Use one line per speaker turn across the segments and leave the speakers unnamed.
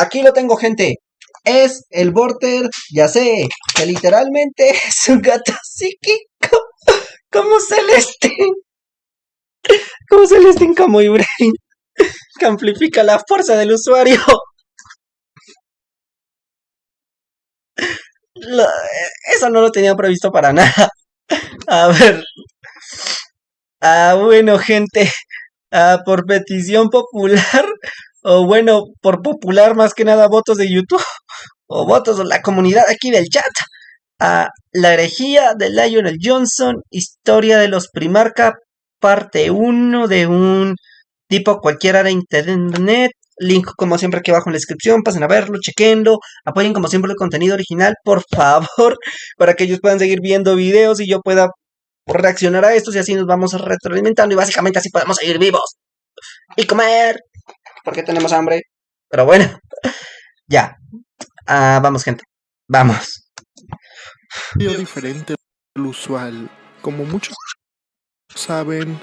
Aquí lo tengo, gente. Es el Vorter, ya sé, que literalmente es un gato psíquico como Celestín. Como Celestín como Ibrahim, que amplifica la fuerza del usuario. Lo- Eso no lo tenía previsto para nada. A ver. Bueno, gente. Por petición popular. O bueno, por popular más que nada votos de YouTube. O votos de la comunidad aquí del chat. La herejía de Lionel Johnson. Historia de los Primarca. Parte uno de un tipo cualquiera de internet. Link como siempre aquí abajo en la descripción. Pasen a verlo, chequenlo. Apoyen como siempre el contenido original, por favor. Para que ellos puedan seguir viendo videos y yo pueda reaccionar a estos y así nos vamos retroalimentando y básicamente así podemos seguir vivos y comer porque tenemos hambre. Pero bueno, ya. Vamos, gente. Vamos.
Diferente del usual. Como muchos saben,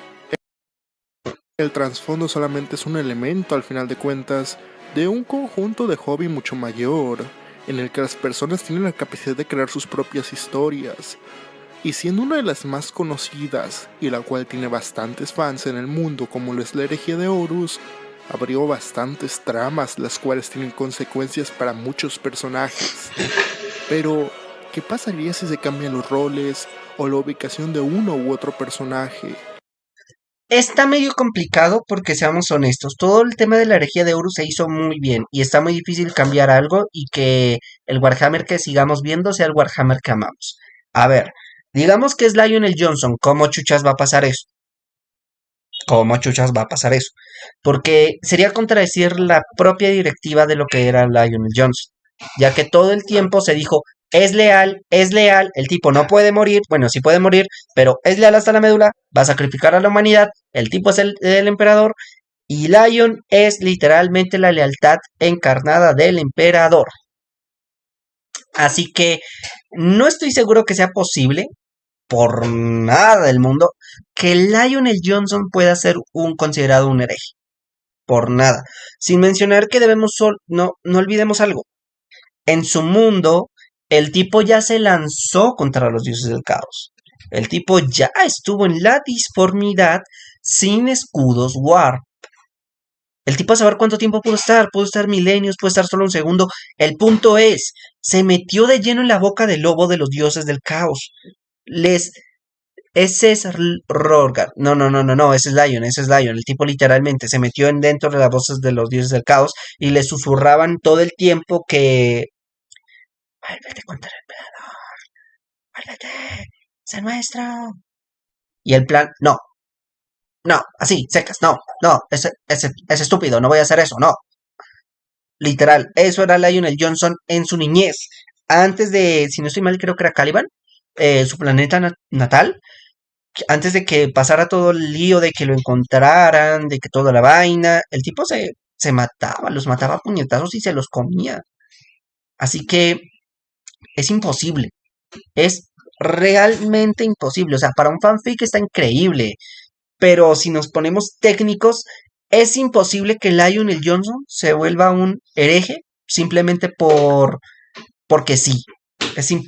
el trasfondo solamente es un elemento, al final de cuentas, de un conjunto de hobby mucho mayor, en el que las personas tienen la capacidad de crear sus propias historias. Y siendo una de las más conocidas, y la cual tiene bastantes fans en el mundo como lo es la herejía de Horus, abrió bastantes tramas las cuales tienen consecuencias para muchos personajes. Pero, ¿qué pasaría si se cambian los roles o la ubicación de uno u otro personaje?
Está medio complicado porque seamos honestos, todo el tema de la herejía de Horus se hizo muy bien y está muy difícil cambiar algo y que el Warhammer que sigamos viendo sea el Warhammer que amamos. A ver, digamos que es Lionel Johnson, ¿cómo chuchas va a pasar eso? ¿Cómo chuchas va a pasar eso? Porque sería contradecir la propia directiva de lo que era Lionel Johnson, ya que todo el tiempo se dijo, es leal, el tipo no puede morir, bueno, sí puede morir, pero es leal hasta la médula, va a sacrificar a la humanidad, el tipo es el emperador, y Lion es literalmente la lealtad encarnada del emperador. Así que no estoy seguro que sea posible, por nada del mundo, que Lionel Johnson pueda ser considerado un hereje. Por nada. Sin mencionar que no olvidemos algo. En su mundo, el tipo ya se lanzó contra los dioses del caos. El tipo ya estuvo en la disformidad sin escudos Warp. El tipo a saber cuánto tiempo pudo estar milenios, pudo estar solo un segundo. El punto es, se metió de lleno en la boca del lobo de los dioses del caos. Ese es Rorgar. No, ese es Lion. El tipo literalmente se metió en dentro de las voces de los dioses del caos y le susurraban todo el tiempo que... Vuélvete contra el emperador. Vuélvete. Sé nuestro. Y el plan, no, así, secas, no, es estúpido, no voy a hacer eso, no. Literal, eso era Lionel Johnson en su niñez. Antes de, si no estoy mal, creo que era Caliban, su planeta natal. Antes de que pasara todo el lío de que lo encontraran, de que toda la vaina, el tipo se mataba, los mataba a puñetazos y se los comía. Así que es imposible, es realmente imposible. O sea, para un fanfic está increíble, pero si nos ponemos técnicos, es imposible que Lionel Johnson se vuelva un hereje simplemente porque sí.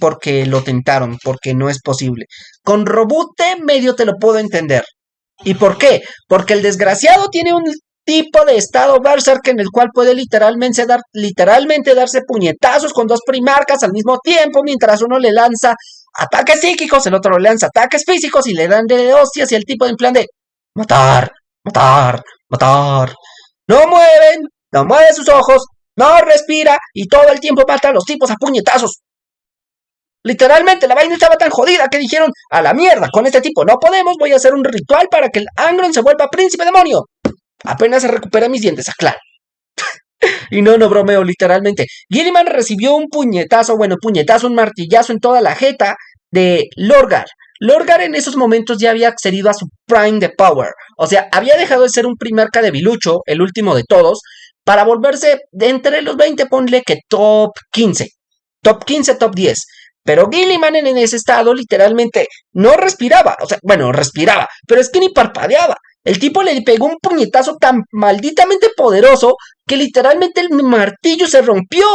Porque lo tentaron, porque no es posible. Con Robute medio te lo puedo entender. ¿Y por qué? Porque el desgraciado tiene un tipo de estado berserk en el cual puede literalmente darse puñetazos con dos primarcas al mismo tiempo, mientras uno le lanza ataques psíquicos, el otro le lanza ataques físicos y le dan de hostias y el tipo en plan de matar, matar, matar. No mueven, no mueve sus ojos, no respira y todo el tiempo mata a los tipos a puñetazos. Literalmente la vaina estaba tan jodida que dijeron, a la mierda, con este tipo no podemos, voy a hacer un ritual para que el Angron se vuelva príncipe demonio. Apenas se recupera mis dientes, aclaro. Y no bromeo, literalmente. Gilliman recibió un puñetazo, un martillazo en toda la jeta de Lorgar. Lorgar en esos momentos ya había accedido a su prime de power. O sea, había dejado de ser un primarca debilucho, el último de todos, para volverse de entre los 20, ponle que top 15. Top 15, top 10. Pero Gilliman en ese estado literalmente no respiraba. O sea, bueno, respiraba, pero es que ni parpadeaba. El tipo le pegó un puñetazo tan malditamente poderoso que literalmente el martillo se rompió.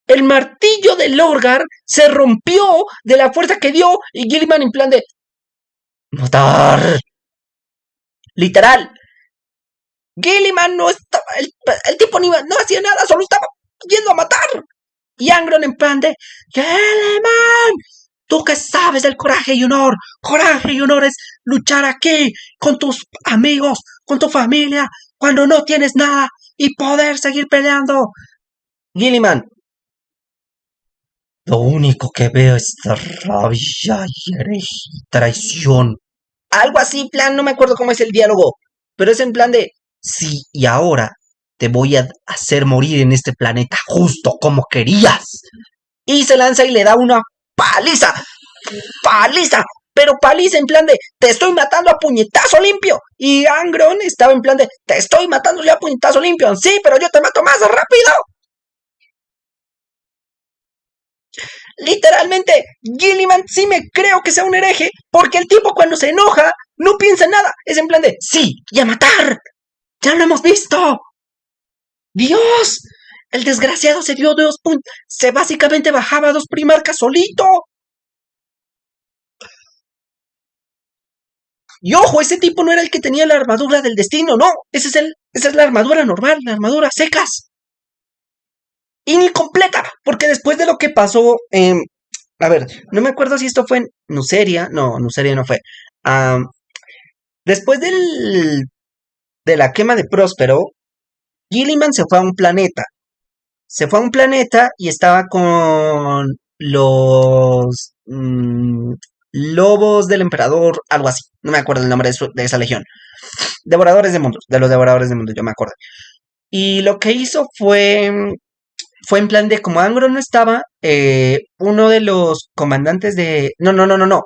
El martillo de Lorgar se rompió de la fuerza que dio y Gilliman en plan de matar. Literal. Gilliman no estaba, el tipo no hacía nada, solo estaba yendo a matar. Y Angron en plan de Gilliman, tú que sabes del coraje y honor. Coraje y honor es luchar aquí con tus amigos, con tu familia, cuando no tienes nada y poder seguir peleando. Gilliman, lo único que veo es rabia y traición. Algo así, plan, no me acuerdo cómo es el diálogo, pero es en plan de, sí, y ahora te voy a hacer morir en este planeta justo como querías. Y se lanza y le da una paliza, pero paliza en plan de, te estoy matando a puñetazo limpio. Y Angron estaba en plan de, te estoy matando ya a puñetazo limpio. Sí, pero yo te mato más rápido. Literalmente, Gilliman sí me creo que sea un hereje, porque el tipo cuando se enoja no piensa en nada. Es en plan de, sí, y a matar. Ya lo hemos visto. Dios, el desgraciado se dio 2 puntos. Se básicamente bajaba 2 primarcas solito. Y ojo, ese tipo no era el que tenía la armadura del destino, no. Esa es la armadura normal, la armadura secas. Y ni completa, porque después de lo que pasó, a ver, no me acuerdo si esto fue en Nuceria, no, Nuceria no fue. Después de la quema de Próspero, Gilliman se fue a un planeta. Se fue a un planeta y estaba con los lobos del emperador, algo así. No me acuerdo el nombre de esa legión. Devoradores de mundos, de los devoradores de mundos, yo me acuerdo. Y lo que hizo fue en plan de como Angron no estaba, uno de los comandantes de... No,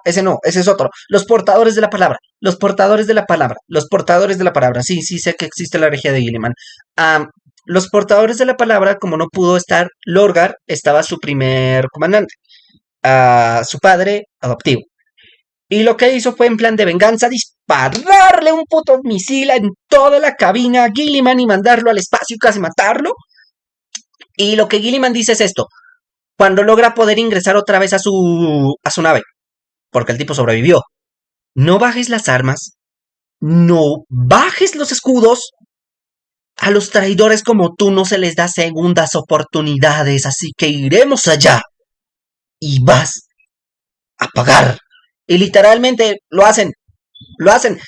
ese es otro. Los portadores de la palabra, los portadores de la palabra, los portadores de la palabra. Sí, sé que existe la herejía de Gilliman. Los portadores de la palabra, como no pudo estar Lorgar, estaba su primer comandante, su padre adoptivo. Y lo que hizo fue en plan de venganza dispararle un puto misil en toda la cabina a Gilliman y mandarlo al espacio y casi matarlo. Y lo que Gilliman dice es esto: cuando logra poder ingresar otra vez a su nave, porque el tipo sobrevivió, no bajes las armas, no bajes los escudos. A los traidores como tú no se les da segundas oportunidades, así que iremos allá y vas a pagar. Y literalmente lo hacen.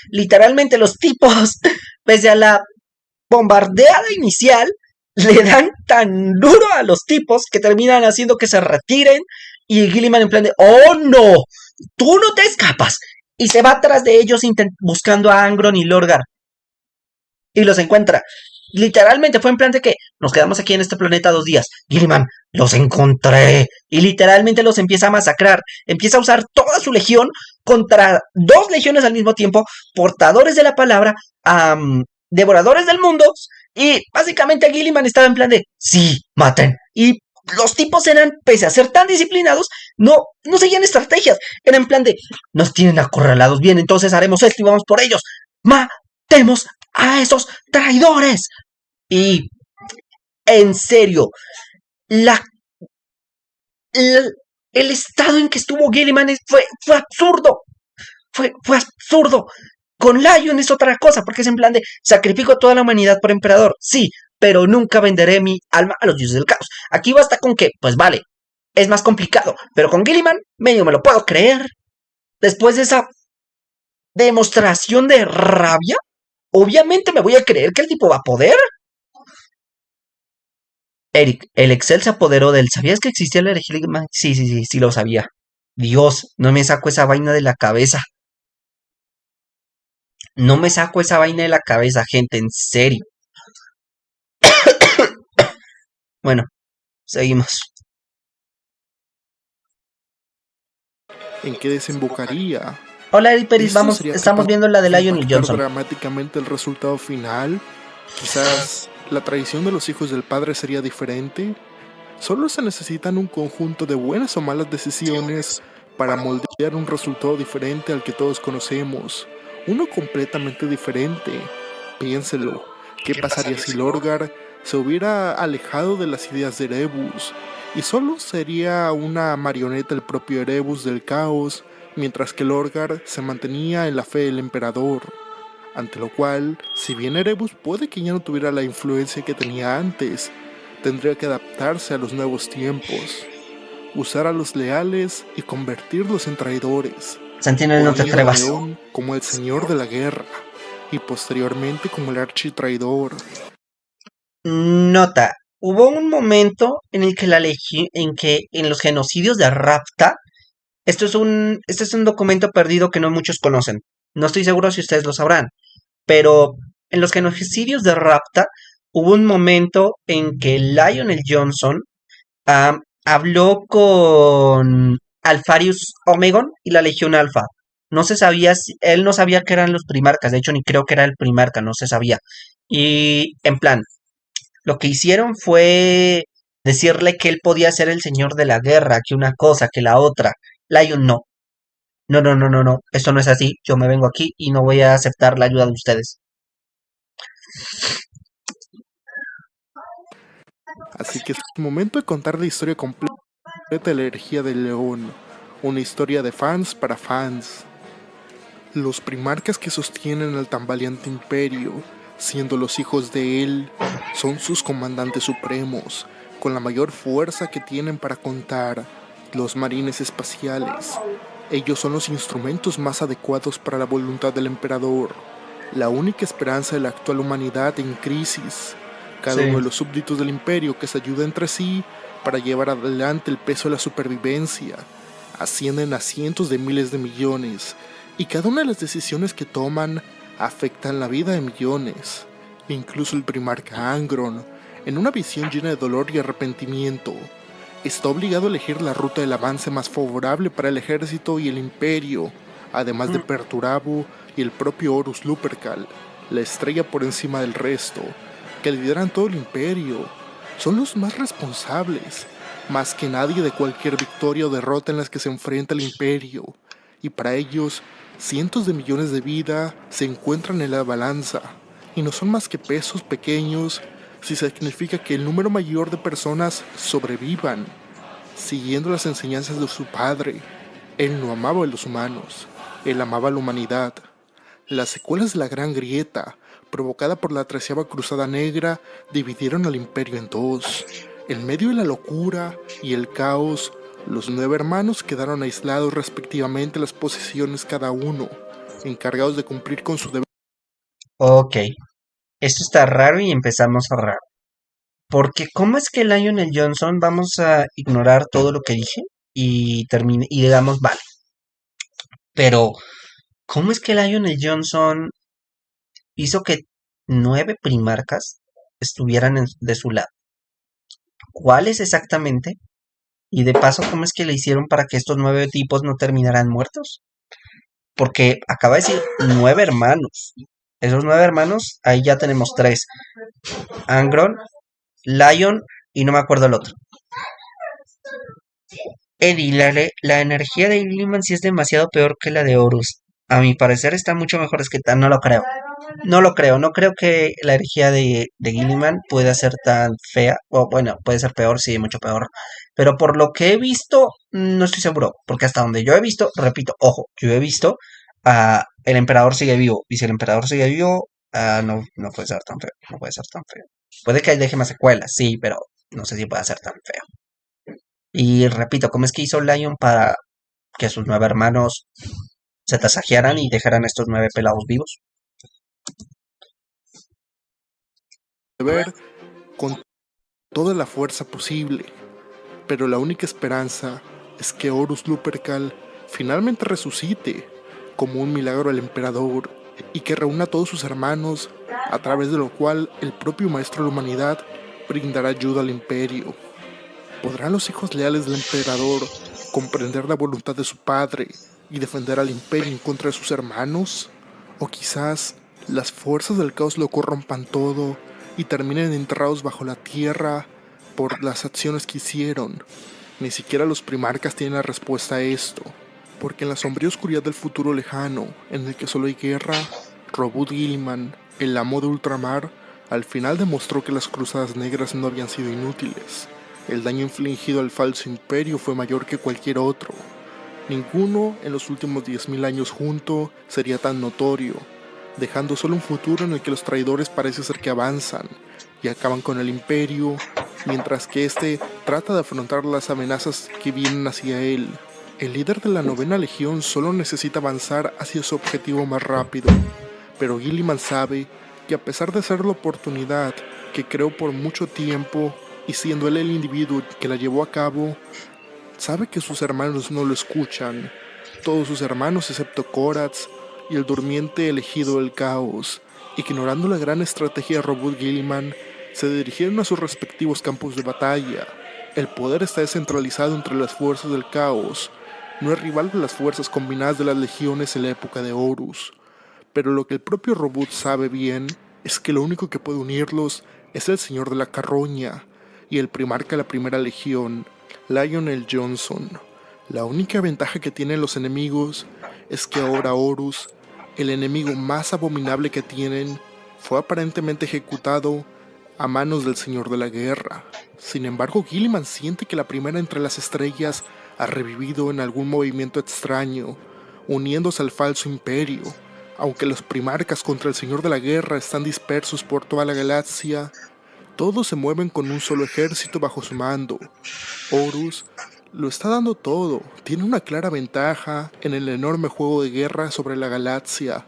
Literalmente los tipos, pese a la bombardeada inicial, le dan tan duro a los tipos que terminan haciendo que se retiren. Y Gilliman en plan de, oh no, tú no te escapas. Y se va atrás de ellos buscando a Angron y Lorgar. Y los encuentra. Literalmente fue en plan de que nos quedamos aquí en este planeta 2 días. Gilliman, los encontré. Y literalmente los empieza a masacrar. Empieza a usar toda su legión contra 2 legiones al mismo tiempo. Portadores de la palabra, devoradores del mundo. Y básicamente Gilliman estaba en plan de, sí, maten. Y los tipos eran, pese a ser tan disciplinados, no seguían estrategias. Eran en plan de, nos tienen acorralados. Bien, entonces haremos esto y vamos por ellos. Matemos a esos traidores. Y en serio, el estado en que estuvo Gilliman fue absurdo. Fue absurdo. Con Lion es otra cosa, porque es en plan de sacrifico a toda la humanidad por emperador. Sí, pero nunca venderé mi alma a los dioses del caos. Aquí basta con que, pues vale, es más complicado. Pero con Gilliman, medio me lo puedo creer. Después de esa demostración de rabia, obviamente me voy a creer que el tipo va a poder. Eric, el Excel se apoderó de él. ¿Sabías que existía el herejía? Sí, lo sabía. Dios, no me saco esa vaina de la cabeza. No me saco esa vaina de la cabeza, gente, en serio. Bueno, seguimos.
¿En qué desembocaría?
Hola, Eric Peris, vamos, estamos viendo la de Lion y Johnson.
Dramáticamente el resultado final. Quizás la traición de los hijos del padre sería diferente. Solo se necesitan un conjunto de buenas o malas decisiones para moldear un resultado diferente al que todos conocemos. Uno completamente diferente. Piénselo. ¿Qué pasaría si Lorgar se hubiera alejado de las ideas de Erebus y solo sería una marioneta el propio Erebus del caos, mientras que Lorgar se mantenía en la fe del emperador. Ante lo cual, si bien Erebus puede que ya no tuviera la influencia que tenía antes, tendría que adaptarse a los nuevos tiempos, usar a los leales y convertirlos en traidores,
Sentinel, no te
poniendo a
atrevas.
León como el señor de la guerra y posteriormente como el architraidor.
Nota, hubo un momento en el que en los genocidios de Rapta, este es un documento perdido que no muchos conocen. No estoy seguro si ustedes lo sabrán, pero en los genocidios de Rapta hubo un momento en que Lionel Johnson habló con Alfarius Omegon y la Legión Alfa. No se sabía, él no sabía que eran los primarcas, de hecho ni creo que era el primarca, no se sabía. Y en plan, lo que hicieron fue decirle que él podía ser el señor de la guerra, que una cosa, que la otra. Lion no. No, no, no, no, no. Esto no es así. Yo me vengo aquí y no voy a aceptar la ayuda de ustedes.
Así que es momento de contar la historia completa de la herejía del león, una historia de fans para fans. Los primarcas que sostienen al tan valiente imperio, siendo los hijos de él, son sus comandantes supremos, con la mayor fuerza que tienen para contar, los marines espaciales. Ellos son los instrumentos más adecuados para la voluntad del emperador, la única esperanza de la actual humanidad en crisis. Cada
Sí.
uno de los súbditos del imperio que se ayuda entre sí para llevar adelante el peso de la supervivencia. Ascienden a cientos de miles de millones, y cada una de las decisiones que toman afectan la vida de millones. Incluso el primarca Angron, en una visión llena de dolor y arrepentimiento, está obligado a elegir la ruta del avance más favorable para el ejército y el imperio, además de Perturabo y el propio Horus Lupercal, la estrella por encima del resto, que lideran todo el imperio. Son los más responsables, más que nadie, de cualquier victoria o derrota en las que se enfrenta el imperio, y para ellos, cientos de millones de vidas se encuentran en la balanza, y no son más que pesos pequeños si significa que el número mayor de personas sobrevivan, siguiendo las enseñanzas de su padre. Él no amaba a los humanos, él amaba a la humanidad. Las secuelas de la Gran Grieta, provocada por la 13ª Cruzada Negra, dividieron al imperio en dos. En medio de la locura y el caos, los 9 hermanos quedaron aislados respectivamente las posiciones cada uno, encargados de cumplir con su deber.
Ok. Esto está raro y empezamos a raro. Porque ¿cómo es que Lionel Johnson vamos a ignorar todo lo que dije y termine y le damos vale? Pero ¿cómo es que Lionel Johnson hizo que 9 primarcas estuvieran de su lado? ¿Cuáles exactamente? Y de paso, ¿cómo es que le hicieron para que estos 9 tipos no terminaran muertos? Porque acaba de decir 9 hermanos. Esos 9 hermanos, ahí ya tenemos 3. Angron, Lion y no me acuerdo el otro. Eddie, la energía de Gilliman sí es demasiado peor que la de Horus. A mi parecer está mucho mejor escrita, no lo creo. No lo creo, no creo que la energía de Gilliman pueda ser tan fea. O bueno, puede ser peor, sí, mucho peor. Pero por lo que he visto, no estoy seguro. Porque hasta donde yo he visto, repito, ojo, yo he visto, el emperador sigue vivo. Y si el emperador sigue vivo, no, no puede ser tan feo. No puede ser tan feo. Puede que deje más secuelas, sí, pero no sé si puede ser tan feo. Y repito, ¿cómo es que hizo Lion para que sus 9 hermanos se tasajearan y dejaran a estos 9 pelados vivos?
Con toda la fuerza posible, pero la única esperanza es que Horus Lupercal finalmente resucite como un milagro al emperador y que reúna a todos sus hermanos, a través de lo cual el propio maestro de la humanidad brindará ayuda al imperio. ¿Podrán los hijos leales del emperador comprender la voluntad de su padre y defender al imperio en contra de sus hermanos? ¿O quizás las fuerzas del caos lo corrompan todo y terminen enterrados bajo la tierra por las acciones que hicieron? Ni siquiera los primarcas tienen la respuesta a esto, porque en la sombría oscuridad del futuro lejano, en el que solo hay guerra, Robert Gilliman, el amo de ultramar, Al final demostró que las cruzadas negras no habían sido inútiles. El daño infligido al falso imperio fue mayor que cualquier otro. Ninguno en los últimos 10.000 años junto sería tan notorio, dejando solo un futuro en el que los traidores parece ser que avanzan y acaban con el imperio, mientras que éste trata de afrontar las amenazas que vienen hacia él. El líder de la 9ª Legión solo necesita avanzar hacia su objetivo más rápido, pero Guilliman sabe que a pesar de ser la oportunidad que creó por mucho tiempo y siendo él el individuo que la llevó a cabo, sabe que sus hermanos no lo escuchan, todos sus hermanos excepto Korath y el durmiente elegido del caos, ignorando la gran estrategia de Robert Guilliman, se dirigieron a sus respectivos campos de batalla. El poder está descentralizado entre las fuerzas del caos, no es rival de las fuerzas combinadas de las legiones en la época de Horus, pero lo que el propio Robot sabe bien es que lo único que puede unirlos es el Señor de la Carroña y el primarca de la 1ª Legión, Lionel Johnson. La única ventaja que tienen los enemigos es que ahora Horus, el enemigo más abominable que tienen, fue aparentemente ejecutado a manos del Señor de la Guerra. Sin embargo, Guilliman siente que la primera entre las estrellas ha revivido en algún movimiento extraño, uniéndose al falso imperio. Aunque los primarcas contra el Señor de la Guerra están dispersos por toda la galaxia, todos se mueven con un solo ejército bajo su mando. Horus lo está dando todo, tiene una clara ventaja en el enorme juego de guerra sobre la galaxia,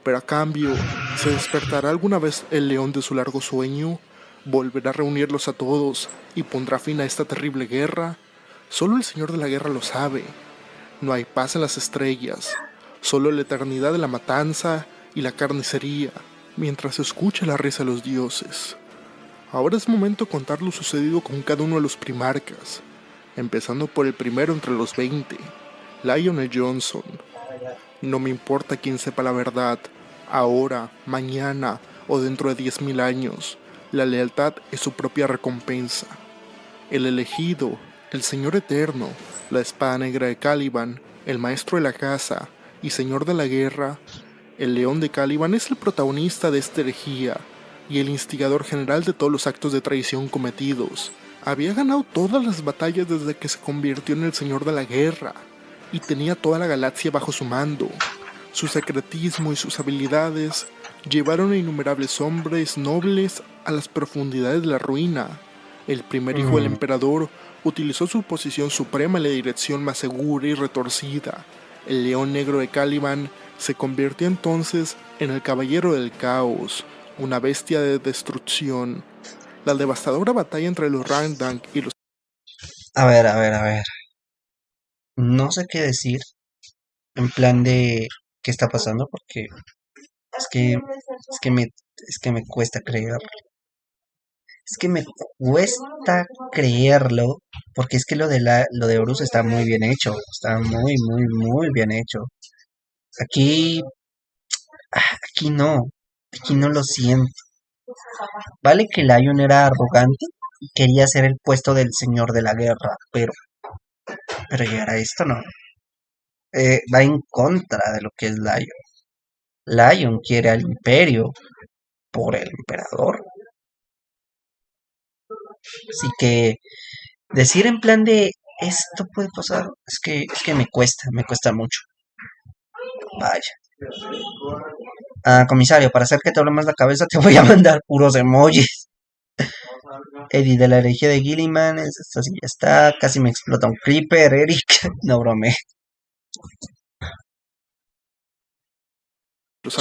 pero a cambio, ¿se despertará alguna vez el león de su largo sueño? ¿Volverá a reunirlos a todos y pondrá fin a esta terrible guerra? Solo el Señor de la Guerra lo sabe. No hay paz en las estrellas, solo la eternidad de la matanza y la carnicería, mientras se escucha la risa de los dioses. Ahora es momento de contar lo sucedido con cada uno de los primarcas, empezando por el primero entre los 20, Lionel Johnson. No me importa quién sepa la verdad, ahora, mañana o dentro de 10.000 años, la lealtad es su propia recompensa. El elegido, el Señor Eterno, la espada negra de Caliban, el maestro de la casa y Señor de la Guerra, el león de Caliban es el protagonista de esta herejía y el instigador general de todos los actos de traición cometidos. Había ganado todas las batallas desde que se convirtió en el Señor de la Guerra y tenía toda la galaxia bajo su mando. Su secretismo y sus habilidades llevaron a innumerables hombres nobles a las profundidades de la ruina. El primer hijo del emperador utilizó su posición suprema en la dirección más segura y retorcida. El león negro de Caliban se convirtió entonces en el caballero del caos, una bestia de destrucción. La devastadora batalla entre los Rangdank y los...
A ver, a ver, a ver. No sé qué decir en plan de qué está pasando porque es que me cuesta creerlo. Es que me cuesta creerlo porque es que lo de Horus está muy bien hecho, está muy muy muy bien hecho. Aquí aquí no lo siento. Vale que Lion era arrogante y quería ser el puesto del señor de la guerra, pero llegar a esto no. Va en contra de lo que es Lion. Lion quiere al imperio por el emperador. Así que decir en plan de esto puede pasar, es que me cuesta mucho. Vaya. Comisario, para hacer que te hable más la cabeza, te voy a mandar puros emojis. Eddie de la herejía de Gilliman, esta sí ya está, casi me explota un creeper, Eric. No brome.
los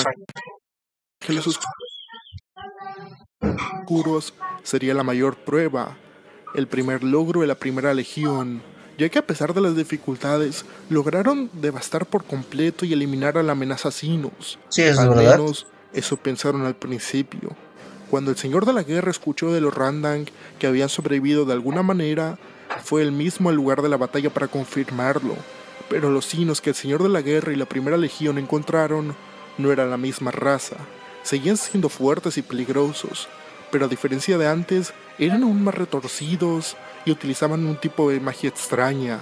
ángeles oscuros sería la mayor prueba, el primer logro de la 1ª Legión, ya que a pesar de las dificultades, lograron devastar por completo y eliminar a la amenaza Sinus.
Sí, eso es
Al
verdad.
menos eso pensaron al principio. Cuando el Señor de la Guerra escuchó de los Rangdank que habían sobrevivido de alguna manera, fue él mismo al lugar de la batalla para confirmarlo. Pero los Sinus que el Señor de la Guerra y la 1ª Legión encontraron no eran la misma raza. Seguían siendo fuertes y peligrosos, pero a diferencia de antes, eran aún más retorcidos y utilizaban un tipo de magia extraña.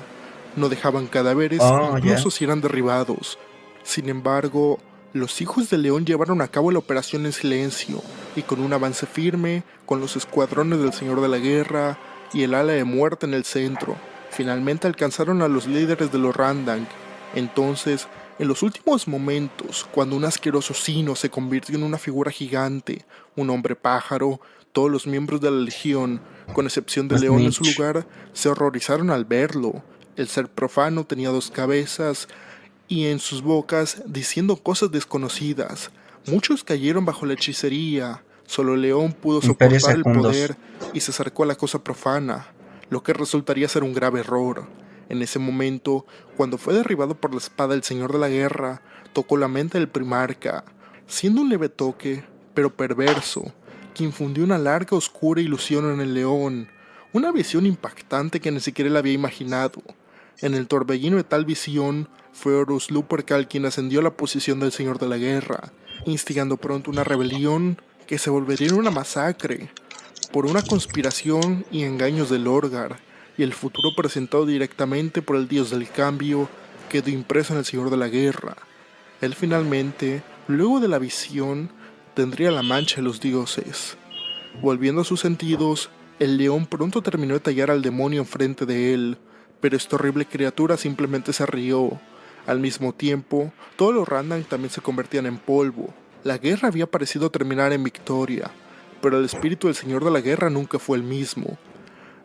No dejaban cadáveres
Oh, ya.
incluso si eran derribados. Sin embargo, Los hijos del león llevaron a cabo la operación en silencio y con un avance firme, con los escuadrones del Señor de la Guerra y el ala de muerte en el centro. Finalmente alcanzaron a los líderes de los Randang. Entonces, en los últimos momentos, cuando un asqueroso sino se convirtió en una figura gigante, un hombre pájaro, todos los miembros de la legión, con excepción de León en su
Snitch.
lugar, se horrorizaron al verlo. El ser profano tenía 2 cabezas y en sus bocas diciendo cosas desconocidas. Muchos cayeron bajo la hechicería. Solo León pudo
Imperios
soportar el
secundos.
poder y se acercó a la cosa profana, lo que resultaría ser un grave error. En ese momento, cuando fue derribado por la espada del Señor de la Guerra, tocó la mente del primarca, siendo un leve toque, pero perverso, que infundió una larga oscura ilusión en el león, una visión impactante que ni siquiera él había imaginado. En el torbellino de tal visión, fue Horus Lupercal quien ascendió a la posición del Señor de la Guerra, instigando pronto una rebelión que se volvería en una masacre, por una conspiración y engaños de Lorgar, y el futuro presentado directamente por el dios del cambio quedó impreso en el Señor de la Guerra. Él finalmente, luego de la visión, tendría la mancha de los dioses. Volviendo a sus sentidos, el león pronto terminó de tallar al demonio enfrente de él, pero esta horrible criatura simplemente se rió. Al mismo tiempo, todos los Randan también se convertían en polvo. La guerra había parecido terminar en victoria, pero el espíritu del Señor de la Guerra nunca fue el mismo.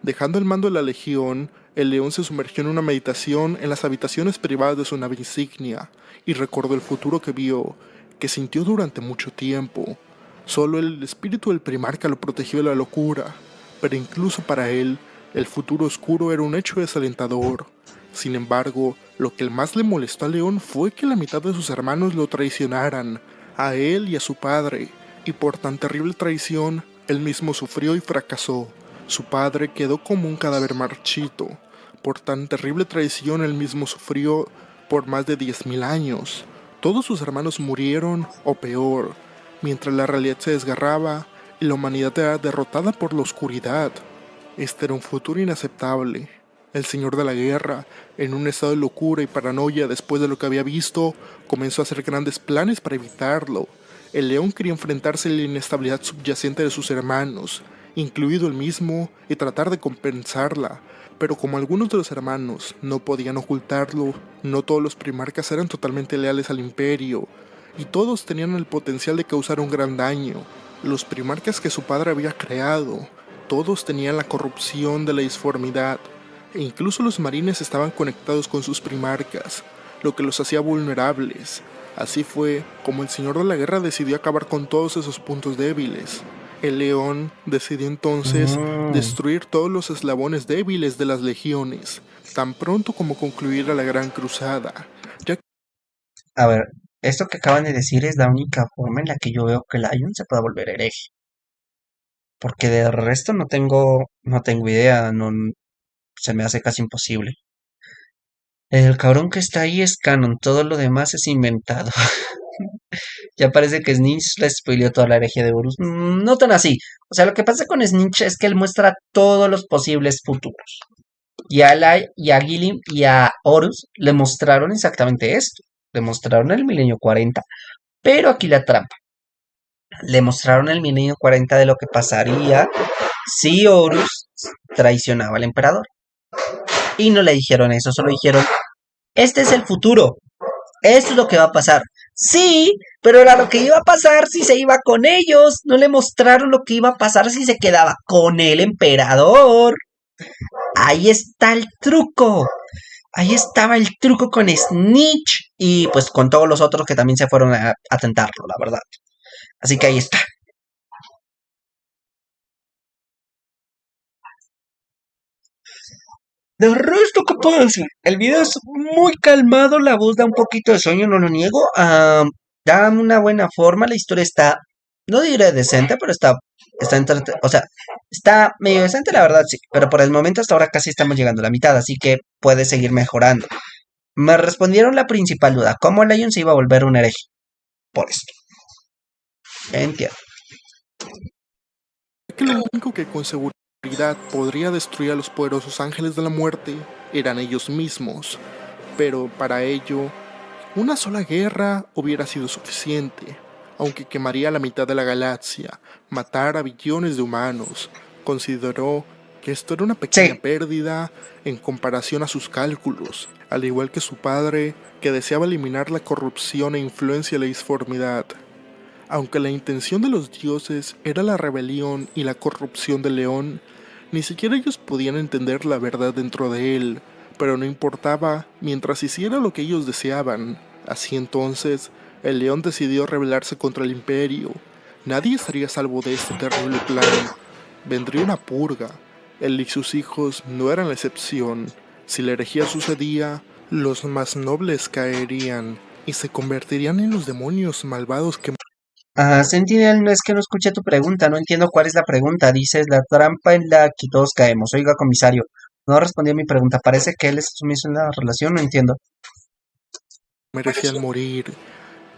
Dejando el mando de la legión, el león se sumergió en una meditación en las habitaciones privadas de su nave insignia y recordó el futuro que vio, que sintió durante mucho tiempo. Solo el espíritu del primarca lo protegió de la locura, pero incluso para él, el futuro oscuro era un hecho desalentador. Sin embargo, lo que más le molestó a León fue que la mitad de sus hermanos lo traicionaran, a él y a su padre, y por tan terrible traición, él mismo sufrió y fracasó. Su padre quedó como un cadáver marchito. Por tan terrible traición él mismo sufrió por más de 10.000 años. Todos sus hermanos murieron, o peor, mientras la realidad se desgarraba y la humanidad era derrotada por la oscuridad. Este era un futuro inaceptable. El Señor de la Guerra, en un estado de locura y paranoia después de lo que había visto, comenzó a hacer grandes planes para evitarlo. El león quería enfrentarse a la inestabilidad subyacente de sus hermanos, incluido el mismo, y tratar de compensarla. Pero como algunos de los hermanos no podían ocultarlo, no todos los primarcas eran totalmente leales al imperio, y todos tenían el potencial de causar un gran daño. Los primarcas que su padre había creado, todos tenían la corrupción de la disformidad, e incluso los marines estaban conectados con sus primarcas, lo que los hacía vulnerables. Así fue como el Señor de la Guerra decidió acabar con todos esos puntos débiles. El león decidió entonces
Mm.
destruir todos los eslabones débiles de las legiones, tan pronto como concluyera la Gran Cruzada, ya
A ver, esto que acaban de decir es la única forma en la que yo veo que Lion se pueda volver hereje. Porque de resto no tengo idea, no, se me hace casi imposible. El cabrón que está ahí es canon, todo lo demás es inventado. Ya parece que Snitch le spoileó toda la herejía de Horus. No tan así. O sea, lo que pasa con Snitch es que él muestra todos los posibles futuros. Y a Lai, y a Gillim y a Horus le mostraron exactamente esto. Le mostraron el milenio 40. Pero aquí la trampa. Le mostraron el milenio 40 de lo que pasaría si Horus traicionaba al emperador. Y no le dijeron eso, solo dijeron, este es el futuro. Esto es lo que va a pasar. Sí, pero era lo que iba a pasar si se iba con ellos. No le mostraron lo que iba a pasar si se quedaba con el emperador. Ahí está el truco. Ahí estaba el truco con Snitch y pues con todos los otros que también se fueron a tentarlo, la verdad. Así que ahí está. De resto, ¿qué puedo decir? El video es muy calmado, la voz da un poquito de sueño, no lo niego. Da una buena forma, la historia está, no diré decente, pero o sea, está medio decente, la verdad, sí. Pero por el momento hasta ahora casi estamos llegando a la mitad, así que puede seguir mejorando. Me respondieron la principal duda, ¿cómo Lion se iba a volver un hereje? Por esto. Entiendo.
que lo único que con seguridad podría destruir a los poderosos ángeles de la muerte eran ellos mismos. Pero para ello, Una sola guerra hubiera sido suficiente, aunque quemaría la mitad de la galaxia, matar a billones de humanos. Consideró que esto era una pequeña
Sí,
pérdida en comparación a sus cálculos, al igual que su padre, que deseaba eliminar la corrupción e influencia de la disformidad. Aunque la intención de los dioses era la rebelión y la corrupción del león, ni siquiera ellos podían entender la verdad dentro de él, pero no importaba mientras hiciera lo que ellos deseaban. Así entonces, el león decidió rebelarse contra el imperio. Nadie estaría a salvo de este terrible plan. Vendría una purga. Él y sus hijos no eran la excepción. Si la herejía sucedía, los más nobles caerían y se convertirían en los demonios malvados que
Sentinel, no es que no escuché tu pregunta, no entiendo cuál es la pregunta. Dices la trampa en la que todos caemos. Oiga, comisario, no respondió a mi pregunta. Parece que él es sumiso en la relación, no entiendo.
merecían morir.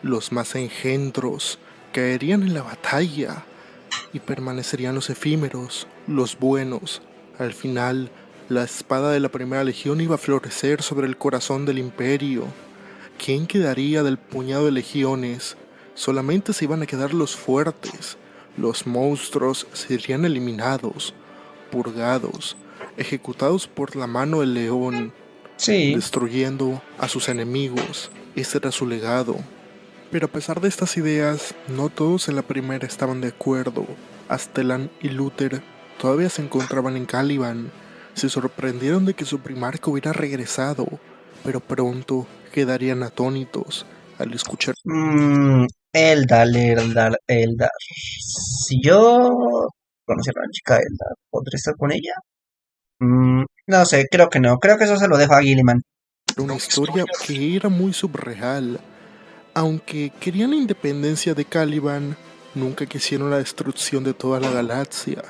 Los más engendros caerían en la batalla y permanecerían los efímeros, los buenos. Al final, la espada de la primera legión iba a florecer sobre el corazón del imperio. ¿Quién quedaría del puñado de legiones? Solamente se iban a quedar los fuertes. Los monstruos serían eliminados, purgados, ejecutados por la mano del león,
Sí.
destruyendo a sus enemigos. Ese era su legado. Pero a pesar de estas ideas, no todos en la primera estaban de acuerdo. Astelan y Luther todavía se encontraban en Caliban. Se sorprendieron de que su primarca hubiera regresado, pero pronto quedarían atónitos al escuchar
Eldar, Eldar, Eldar. Si yo conociera a la chica Eldar, ¿podré estar con ella? No sé, creo que no. Creo que eso se lo dejo a Gilliman.
una historia que era muy subreal. Aunque querían la independencia de Caliban, nunca quisieron la destrucción de toda la galaxia,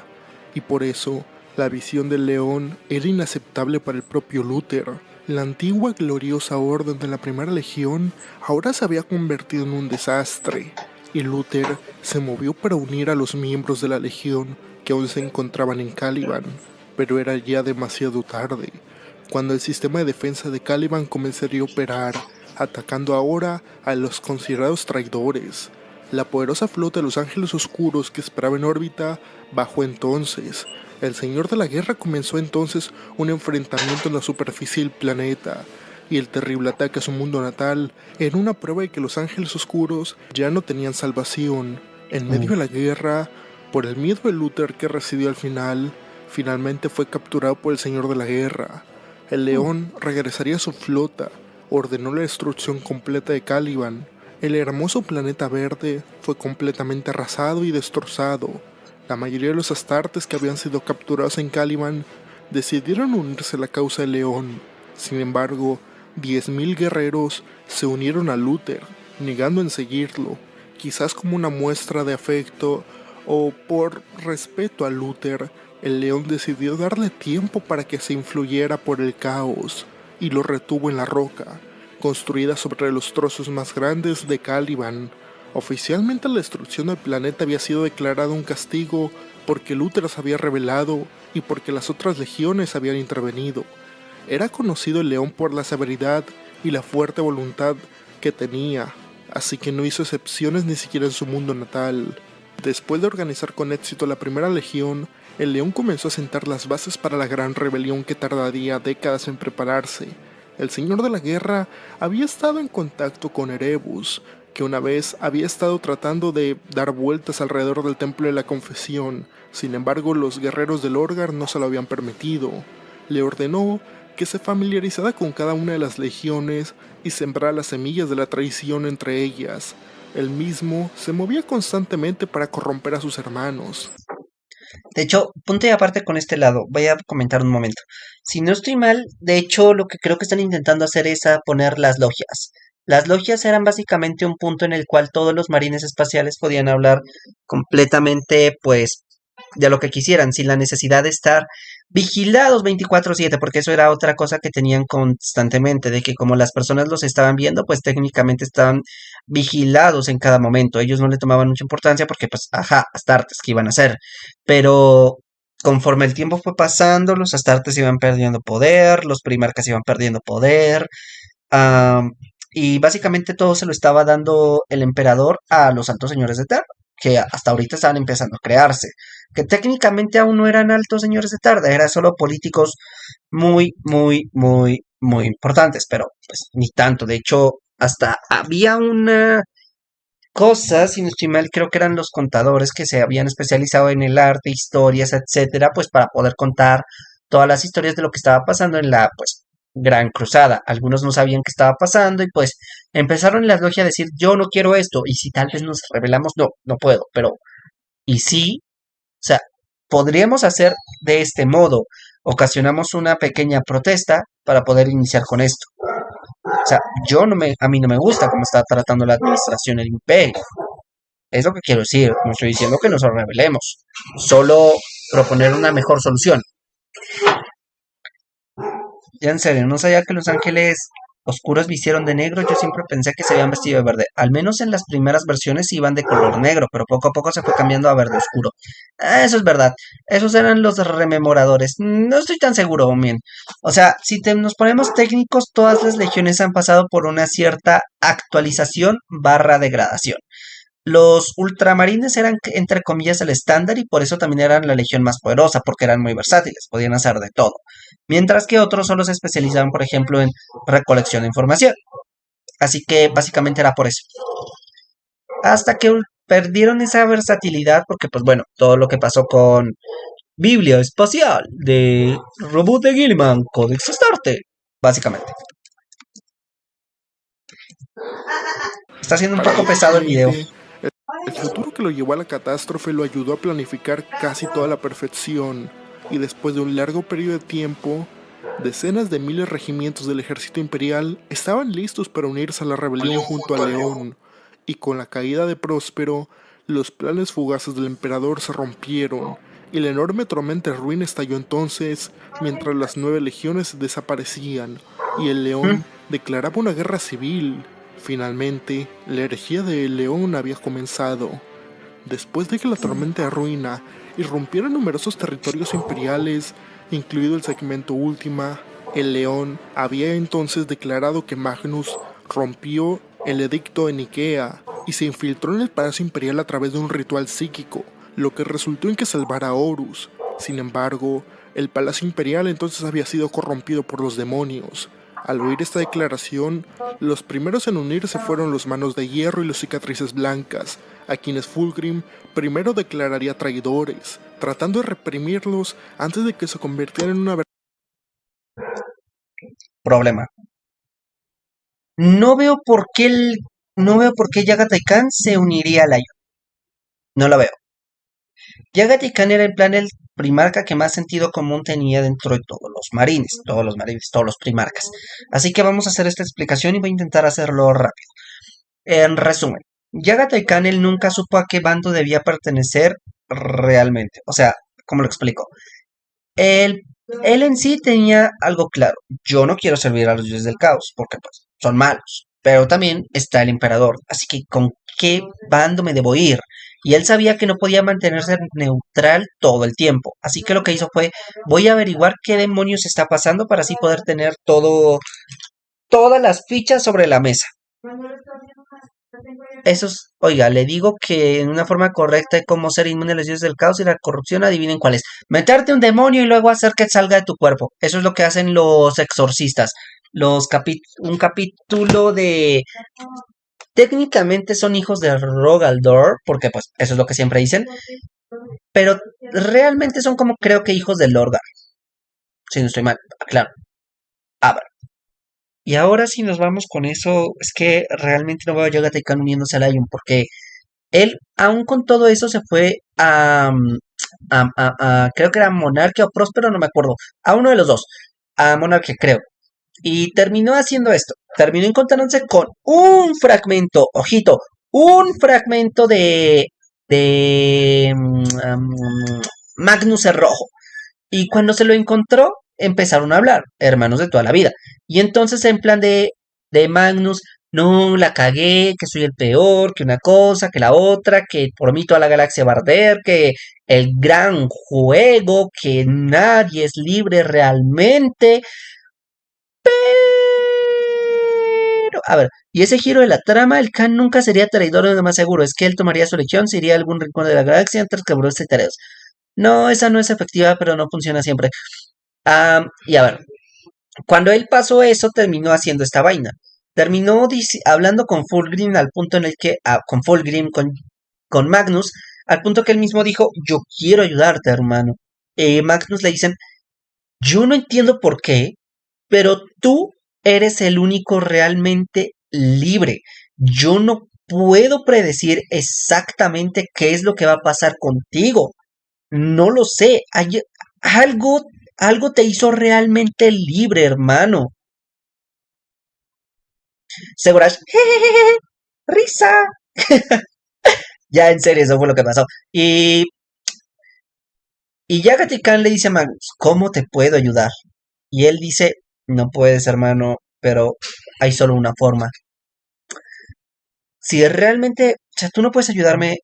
y por eso la visión del león era inaceptable para el propio Luther. La antigua gloriosa orden de la Primera Legión ahora se había convertido en un desastre, y Luther se movió para unir a los miembros de la Legión que aún se encontraban en Caliban, pero era ya demasiado tarde. Cuando el sistema de defensa de Caliban comenzaría a operar, atacando ahora a los considerados traidores. La poderosa flota de los Ángeles Oscuros que esperaba en órbita bajó entonces. El Señor de la Guerra comenzó entonces un enfrentamiento en la superficie del planeta, y el terrible ataque a su mundo natal era una prueba de que los Ángeles Oscuros ya no tenían salvación. En medio
Mm.
de la guerra, por el miedo de Luther que residió al final, finalmente fue capturado por el Señor de la Guerra. El león regresaría a su flota, ordenó la destrucción completa de Caliban. El hermoso planeta verde fue completamente arrasado y destrozado. La mayoría de los astartes que habían sido capturados en Caliban decidieron unirse a la causa del león. Sin embargo, 10.000 guerreros se unieron a Luther, negando en seguirlo, quizás como una muestra de afecto o por respeto a Luther. El león decidió darle tiempo para que se influyera por el caos y lo retuvo en la roca, construida sobre los trozos más grandes de Caliban. Oficialmente la destrucción del planeta había sido declarada un castigo porque Luther se había rebelado y porque las otras legiones habían intervenido. Era conocido el león por la severidad y la fuerte voluntad que tenía, así que no hizo excepciones ni siquiera en su mundo natal. Después de organizar con éxito la primera legión, el león comenzó a sentar las bases para la gran rebelión que tardaría décadas en prepararse. El señor de la guerra había estado en contacto con Erebus, que una vez había estado tratando de dar vueltas alrededor del templo de la confesión. Sin embargo, los guerreros del Orgar no se lo habían permitido. Le ordenó que se familiarizara con cada una de las legiones y sembrara las semillas de la traición entre ellas. Él mismo se movía constantemente para corromper a sus hermanos.
De hecho, punto y aparte con este lado, voy a comentar un momento. Si no estoy mal, de hecho, lo que creo que están intentando hacer es a poner las logias. Las logias eran básicamente un punto en el cual todos los marines espaciales podían hablar completamente, pues, de lo que quisieran, sin la necesidad de estar vigilados 24/7, porque eso era otra cosa que tenían constantemente, de que como las personas los estaban viendo, pues técnicamente estaban vigilados en cada momento. Ellos no le tomaban mucha importancia porque, pues, ajá, Astartes, ¿qué iban a hacer? Pero conforme el tiempo fue pasando, los Astartes iban perdiendo poder, los Primarcas iban perdiendo poder, Y básicamente todo se lo estaba dando el emperador a los altos señores de Terra, que hasta ahorita estaban empezando a crearse, que técnicamente aún no eran altos señores de Terra, eran solo políticos muy, muy, muy, muy importantes, pero pues ni tanto. De hecho, hasta había una cosa, si no estoy mal, creo que eran los contadores que se habían especializado en el arte, historias, etcétera, pues para poder contar todas las historias de lo que estaba pasando en la, pues, Gran Cruzada. Algunos no sabían qué estaba pasando y pues empezaron en las logias a decir, yo no quiero esto, y si tal vez nos rebelamos, no, no puedo, pero, y sí, o sea, podríamos hacer de este modo, ocasionamos una pequeña protesta para poder iniciar con esto. O sea, a mí no me gusta cómo está tratando la administración el imperio. Es lo que quiero decir. No estoy diciendo que nos rebelemos. Solo proponer una mejor solución. Ya en serio, no sabía que los ángeles oscuros vistieron de negro. Yo siempre pensé que se habían vestido de verde. Al menos en las primeras versiones iban de color negro, pero poco a poco se fue cambiando a verde oscuro. Eso es verdad. Esos eran los rememoradores. No estoy tan seguro, bien. O sea, si nos ponemos técnicos, todas las legiones han pasado por una cierta actualización barra degradación. Los ultramarines eran, entre comillas, el estándar y por eso también eran la legión más poderosa, porque eran muy versátiles, podían hacer de todo. Mientras que otros solo se especializaban, por ejemplo, en recolección de información. Así que básicamente era por eso. Hasta que perdieron esa versatilidad, porque pues bueno, todo lo que pasó con Biblia Espacial de Robot de Gilliman, Codex Astarte, básicamente. Está siendo un poco pesado el video.
El futuro que lo llevó a la catástrofe lo ayudó a planificar casi toda la perfección, y después de un largo periodo de tiempo, decenas de miles de regimientos del ejército imperial estaban listos para unirse a la rebelión junto a León, y con la caída de Próspero, los planes fugaces del emperador se rompieron, y la enorme tormenta de ruina estalló entonces, mientras las 9 legiones desaparecían, y el León declaraba una guerra civil. Finalmente, la herejía de León había comenzado. Después de que la tormenta de ruina irrumpiera en numerosos territorios imperiales, incluido el segmento Última, el León había entonces declarado que Magnus rompió el edicto de Nikea y se infiltró en el palacio imperial a través de un ritual psíquico, lo que resultó en que salvara a Horus. Sin embargo, el palacio imperial entonces había sido corrompido por los demonios. Al oír esta declaración, los primeros en unirse fueron los Manos de Hierro y los Cicatrices Blancas, a quienes Fulgrim primero declararía traidores, tratando de reprimirlos antes de que se convirtieran en una
Problema. No veo por qué no veo por qué Yagatai Khan se uniría a Lion. No lo veo. Yagatai Khan era en plan el primarca que más sentido común tenía dentro de todos los marines, todos los primarcas. Así que vamos a hacer esta explicación y voy a intentar hacerlo rápido. En resumen, Yagatai Khan él nunca supo a qué bando debía pertenecer realmente. O sea, ¿cómo lo explico? Él, él en sí tenía algo claro. Yo no quiero servir a los dioses del caos, porque pues son malos. Pero también está el emperador. Así que ¿con qué bando me debo ir? Y él sabía que no podía mantenerse neutral todo el tiempo. Así que lo que hizo fue, voy a averiguar qué demonios está pasando para así poder tener todas las fichas sobre la mesa. Eso es, oiga, le digo que en una forma correcta de cómo ser inmune a los dioses del caos y la corrupción, adivinen cuál es. Meterte un demonio y luego hacer que salga de tu cuerpo. Eso es lo que hacen los exorcistas. Un capítulo de... Técnicamente son hijos de Rogaldor, porque pues eso es lo que siempre dicen. Pero realmente son como creo que hijos de Lorgar. Si no estoy mal, claro. A ver. Y ahora si nos vamos con eso, es que realmente no veo a Yogata Khan uniéndose a Lion, porque él, aún con todo eso, se fue creo que era Monarquía o Próspero, no me acuerdo, a uno de los dos, a Monarquía, creo. Y terminó haciendo esto, terminó encontrándose con un fragmento, ojito, un fragmento de Magnus el Rojo. Y cuando se lo encontró, empezaron a hablar, hermanos de toda la vida. Y entonces en plan de Magnus, no, la cagué, que soy el peor, que una cosa, que la otra, que por mí toda la galaxia va a arder, que el gran juego, que nadie es libre realmente. bueno, a ver, y ese giro de la trama, el Khan nunca sería traidor, de lo más seguro, es que él tomaría su legión, se iría a algún rincón de la galaxia antes que Bruce y tareas. No, esa no es efectiva, pero no funciona siempre. Y a ver, cuando él pasó eso, terminó haciendo esta vaina. Terminó hablando con Fulgrim al punto en el que, con Fulgrim, con Magnus, al punto que él mismo dijo, yo quiero ayudarte, hermano. Magnus le dicen, yo no entiendo por qué, pero tú eres el único realmente libre. Yo no puedo predecir exactamente qué es lo que va a pasar contigo. No lo sé. Algo, algo te hizo realmente libre, hermano. Seguras, jejeje, risa. Ya en serio, eso fue lo que pasó. Y Yagati Khan le dice a Magnus, ¿cómo te puedo ayudar? Y él dice, no puedes, hermano, pero hay solo una forma. Si realmente, o sea, tú no puedes ayudarme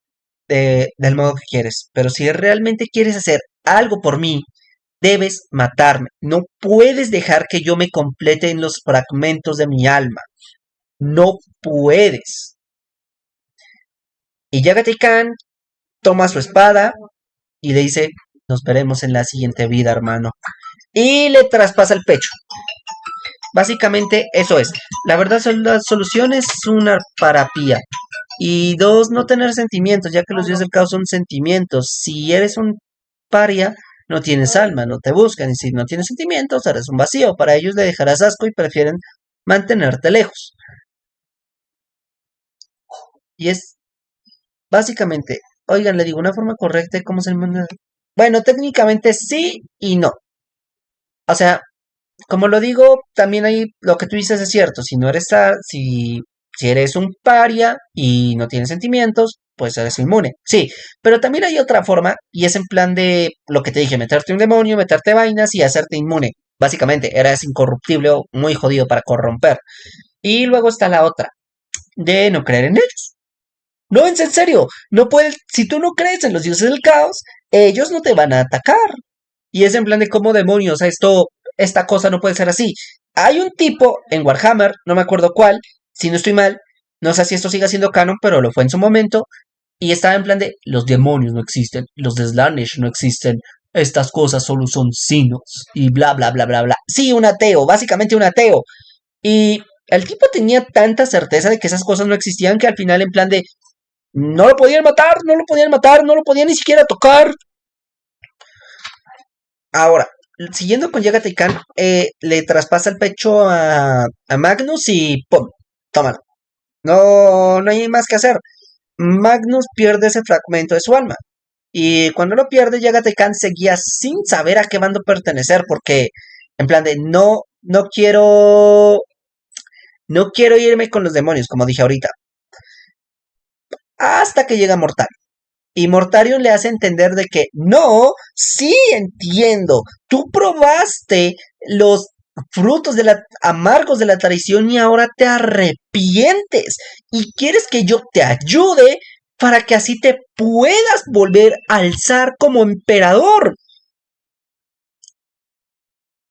del modo que quieres, pero si realmente quieres hacer algo por mí, debes matarme. No puedes dejar que yo me complete en los fragmentos de mi alma. No puedes. Y Yagati Khan toma su espada y le dice, nos veremos en la siguiente vida, hermano. Y le traspasa el pecho. Básicamente eso es. La verdad, la solución es una parapía. Y dos, no tener sentimientos, ya que los dioses del caos son sentimientos. Si eres un paria, no tienes alma, no te buscan. Y si no tienes sentimientos, eres un vacío. Para ellos le dejarás asco y prefieren mantenerte lejos. Y es básicamente, oigan, le digo una forma correcta de cómo se manda. Bueno, técnicamente sí y no. O sea, como lo digo, también hay lo que tú dices es cierto. Si no eres si eres un paria y no tienes sentimientos, pues eres inmune. Sí, pero también hay otra forma y es en plan de lo que te dije, meterte un demonio, meterte vainas y hacerte inmune. Básicamente, eres incorruptible o muy jodido para corromper. Y luego está la otra, de no creer en ellos. No, en serio, no puedes, si tú no crees en los dioses del caos, ellos no te van a atacar. Y es en plan de cómo demonios, esta cosa no puede ser así. Hay un tipo en Warhammer, no me acuerdo cuál, si no estoy mal, no sé si esto siga siendo canon, pero lo fue en su momento, y estaba en plan de los demonios no existen, los de Slaanesh no existen, estas cosas solo son signos, y bla bla bla bla bla. Sí, un ateo, básicamente un ateo. Y el tipo tenía tanta certeza de que esas cosas no existían que al final en plan de no lo podían matar, no lo podían matar, no lo podían ni siquiera tocar. Ahora, siguiendo con Yagata Khan, le traspasa el pecho a Magnus y ¡pum! Tómalo. No, no hay más que hacer. Magnus pierde ese fragmento de su alma. Y cuando lo pierde, Yagata Khan seguía sin saber a qué bando pertenecer, porque en plan de no quiero irme con los demonios, como dije ahorita. Hasta que llega Mortal. Y Mortarion le hace entender de que no, sí entiendo, tú probaste los frutos amargos de la traición y ahora te arrepientes y quieres que yo te ayude para que así te puedas volver a alzar como emperador.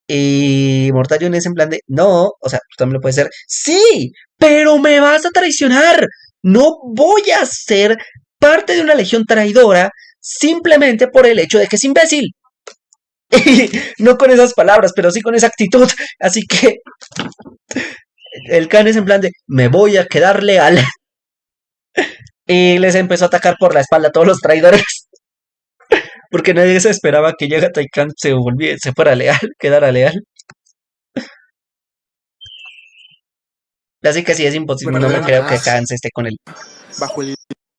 Y Mortarion es en plan de, no, o sea, tú también lo puedes hacer, sí, pero me vas a traicionar. No voy a ser parte de una legión traidora simplemente por el hecho de que es imbécil. Y no con esas palabras, pero sí con esa actitud. Así que el Khan es en plan de, me voy a quedar leal. Y les empezó a atacar por la espalda a todos los traidores. Porque nadie se esperaba que Yagata Khan se fuera leal, quedara leal. Así que sí es imposible, no me creo que Khan se esté con él.
Bajo el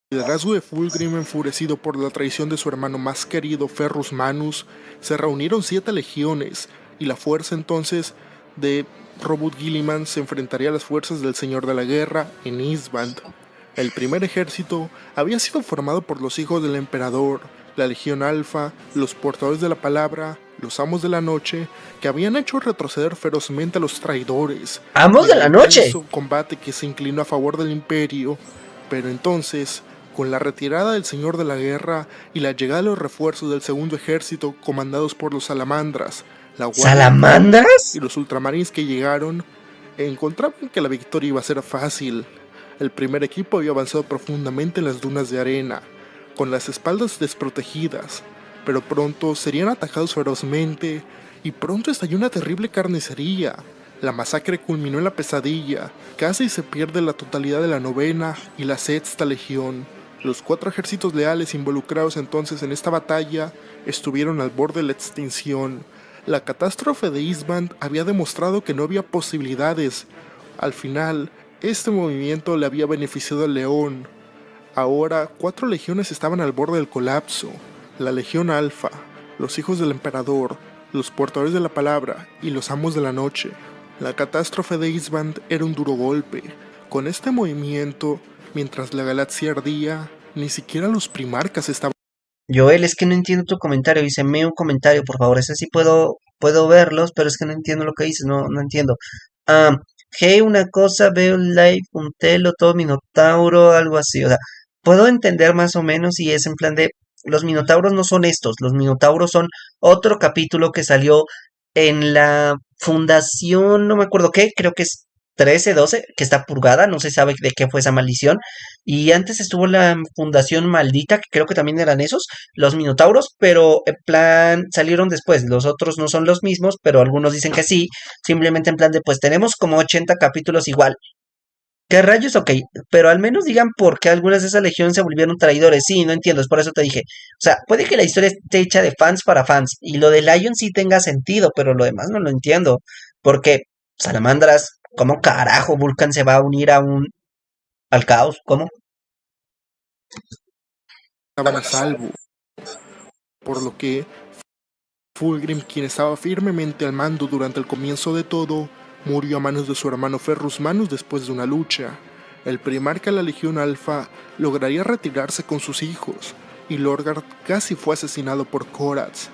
liderazgo de Fulgrim, enfurecido por la traición de su hermano más querido, Ferrus Manus, se reunieron 7 legiones, y la fuerza entonces de Robert Guilliman se enfrentaría a las fuerzas del Señor de la Guerra en Eastband. El primer ejército había sido formado por los hijos del emperador, la Legión Alfa, los portadores de la palabra, los amos de la noche, que habían hecho retroceder ferozmente a los traidores.
¡Amos de la noche!
Un combate que se inclinó a favor del imperio, pero entonces, con la retirada del Señor de la Guerra y la llegada de los refuerzos del segundo ejército comandados por los Salamandras, la Guardia
¿Salamandras?
y los ultramarines que llegaron, encontraban que la victoria iba a ser fácil. El primer equipo había avanzado profundamente en las dunas de arena, con las espaldas desprotegidas, pero pronto serían atacados ferozmente y pronto estalló una terrible carnicería. La masacre culminó en la pesadilla, casi se pierde la totalidad de la novena y la sexta legión. Los 4 ejércitos leales involucrados entonces en esta batalla estuvieron al borde de la extinción. La catástrofe de Isband había demostrado que no había posibilidades. Al final, este movimiento le había beneficiado al león. Ahora, 4 legiones estaban al borde del colapso. La Legión Alfa, los hijos del emperador, los portadores de la palabra y los amos de la noche. La catástrofe de Isband era un duro golpe. Con este movimiento, mientras la galaxia ardía, ni siquiera los primarcas estaban.
Joel, es que no entiendo tu comentario. Dice, un comentario, por favor. Ese sí puedo verlos, pero es que no entiendo lo que dices. No entiendo. Ah, hey, una cosa, veo un live, un telo, todo minotauro, algo así. O sea, puedo entender más o menos si es en plan de, los minotauros no son estos. Los minotauros son otro capítulo que salió en la fundación, no me acuerdo qué, creo que es 13 12 que está purgada, no se sabe de qué fue esa maldición. Y antes estuvo la Fundación Maldita, que creo que también eran esos, los Minotauros, pero en plan salieron después. Los otros no son los mismos, pero algunos dicen que sí. Simplemente en plan de, pues tenemos como 80 capítulos igual. ¿Qué rayos? Ok, pero al menos digan por qué algunas de esas legiones se volvieron traidores. Sí, no entiendo, es por eso te dije. O sea, puede que la historia esté hecha de fans para fans. Y lo de Lion sí tenga sentido, pero lo demás no lo entiendo. Porque, Salamandras, ¿cómo carajo Vulcan se va a unir al caos? ¿Cómo?
A salvo, por lo que Fulgrim, quien estaba firmemente al mando durante el comienzo de todo, murió a manos de su hermano Ferrus Manus después de una lucha. El primarca de la Legión Alfa lograría retirarse con sus hijos, y Lorgard casi fue asesinado por Korath,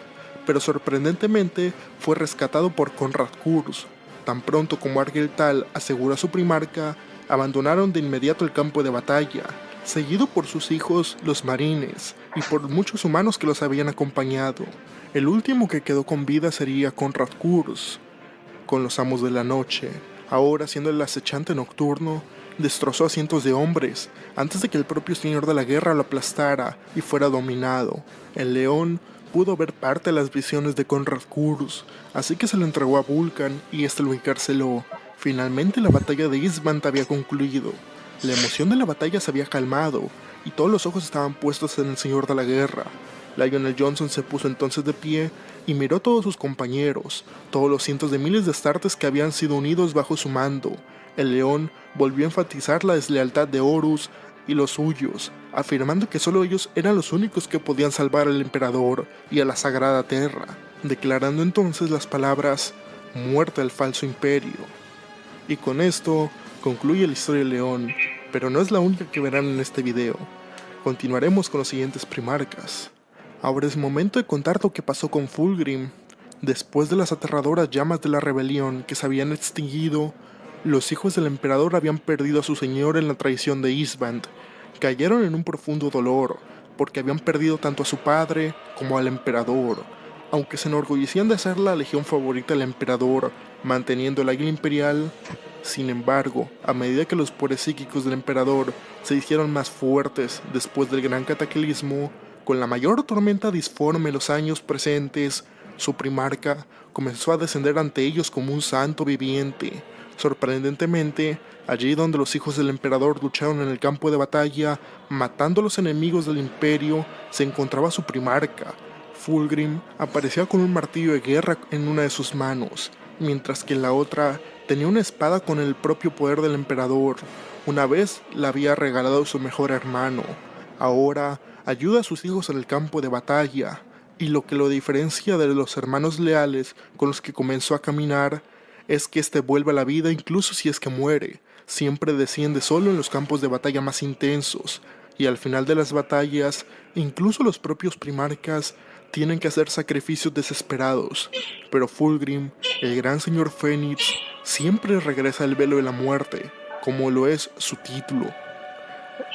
pero sorprendentemente fue rescatado por Konrad Kurz. Tan pronto como Argel Tal aseguró a su primarca, abandonaron de inmediato el campo de batalla, seguido por sus hijos, los marines, y por muchos humanos que los habían acompañado. El último que quedó con vida sería Konrad Kurz, con los amos de la noche. Ahora, siendo el acechante nocturno, destrozó a cientos de hombres, antes de que el propio señor de la guerra lo aplastara y fuera dominado. El león pudo ver parte de las visiones de Konrad Kurz, así que se lo entregó a Vulcan y este lo encarceló. Finalmente la batalla de Isband había concluido. La emoción de la batalla se había calmado, y todos los ojos estaban puestos en el señor de la guerra. Lionel Johnson se puso entonces de pie y miró a todos sus compañeros, todos los cientos de miles de astartes que habían sido unidos bajo su mando. El león volvió a enfatizar la deslealtad de Horus y los suyos, afirmando que solo ellos eran los únicos que podían salvar al emperador y a la sagrada tierra, declarando entonces las palabras «Muerte al falso imperio». Y con esto concluye la historia del león, pero no es la única que verán en este video. Continuaremos con los siguientes primarcas. Ahora es momento de contar lo que pasó con Fulgrim. Después de las aterradoras llamas de la rebelión que se habían extinguido, los hijos del emperador habían perdido a su señor en la traición de Isband. Cayeron en un profundo dolor, porque habían perdido tanto a su padre como al emperador. Aunque se enorgullecían de ser la legión favorita del emperador, manteniendo el águila imperial, sin embargo, a medida que los poderes psíquicos del emperador se hicieron más fuertes después del gran cataclismo, con la mayor tormenta disforme en los años presentes, su primarca comenzó a descender ante ellos como un santo viviente. Sorprendentemente, allí donde los hijos del emperador lucharon en el campo de batalla, matando a los enemigos del imperio, se encontraba su primarca. Fulgrim aparecía con un martillo de guerra en una de sus manos, mientras que en la otra tenía una espada con el propio poder del emperador. Una vez la había regalado a su mejor hermano. Ahora ayuda a sus hijos en el campo de batalla, y lo que lo diferencia de los hermanos leales con los que comenzó a caminar es que éste vuelve a la vida incluso si es que muere. Siempre desciende solo en los campos de batalla más intensos, y al final de las batallas, incluso los propios primarcas tienen que hacer sacrificios desesperados. Pero Fulgrim, el gran señor Fénix, siempre regresa al velo de la muerte, como lo es su título.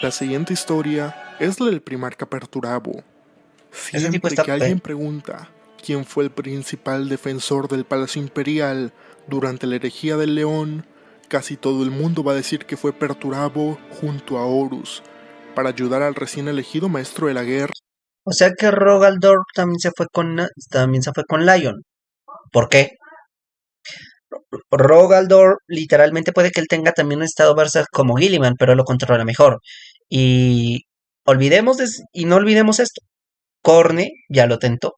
La siguiente historia es la del primarca Perturabo.
Ese tipo
Siempre
está...
que alguien pregunta quién fue el principal defensor del Palacio Imperial durante la herejía del León, Casi todo el mundo va a decir que fue Perturabo junto a Horus para ayudar al recién elegido maestro de la guerra.
O sea que Rogaldor también se fue con Lion. ¿Por qué? Rogaldor literalmente puede que él tenga también un estado Berserk como Gilliman, pero lo controla mejor. Y y no olvidemos esto. Corne ya lo tentó.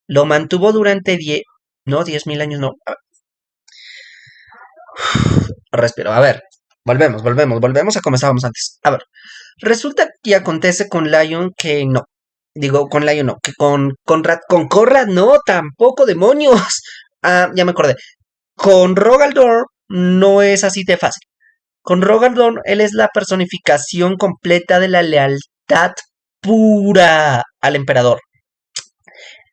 Lo mantuvo durante 10.000 años, no. Respiro. A ver, volvemos a como estábamos antes. A ver, resulta y acontece con Lion que no. Digo, con Lion no, que con Corrad no, tampoco, demonios. Ah, ya me acordé. Con Rogaldor no es así de fácil. Con Rogaldor, él es la personificación completa de la lealtad pura al emperador.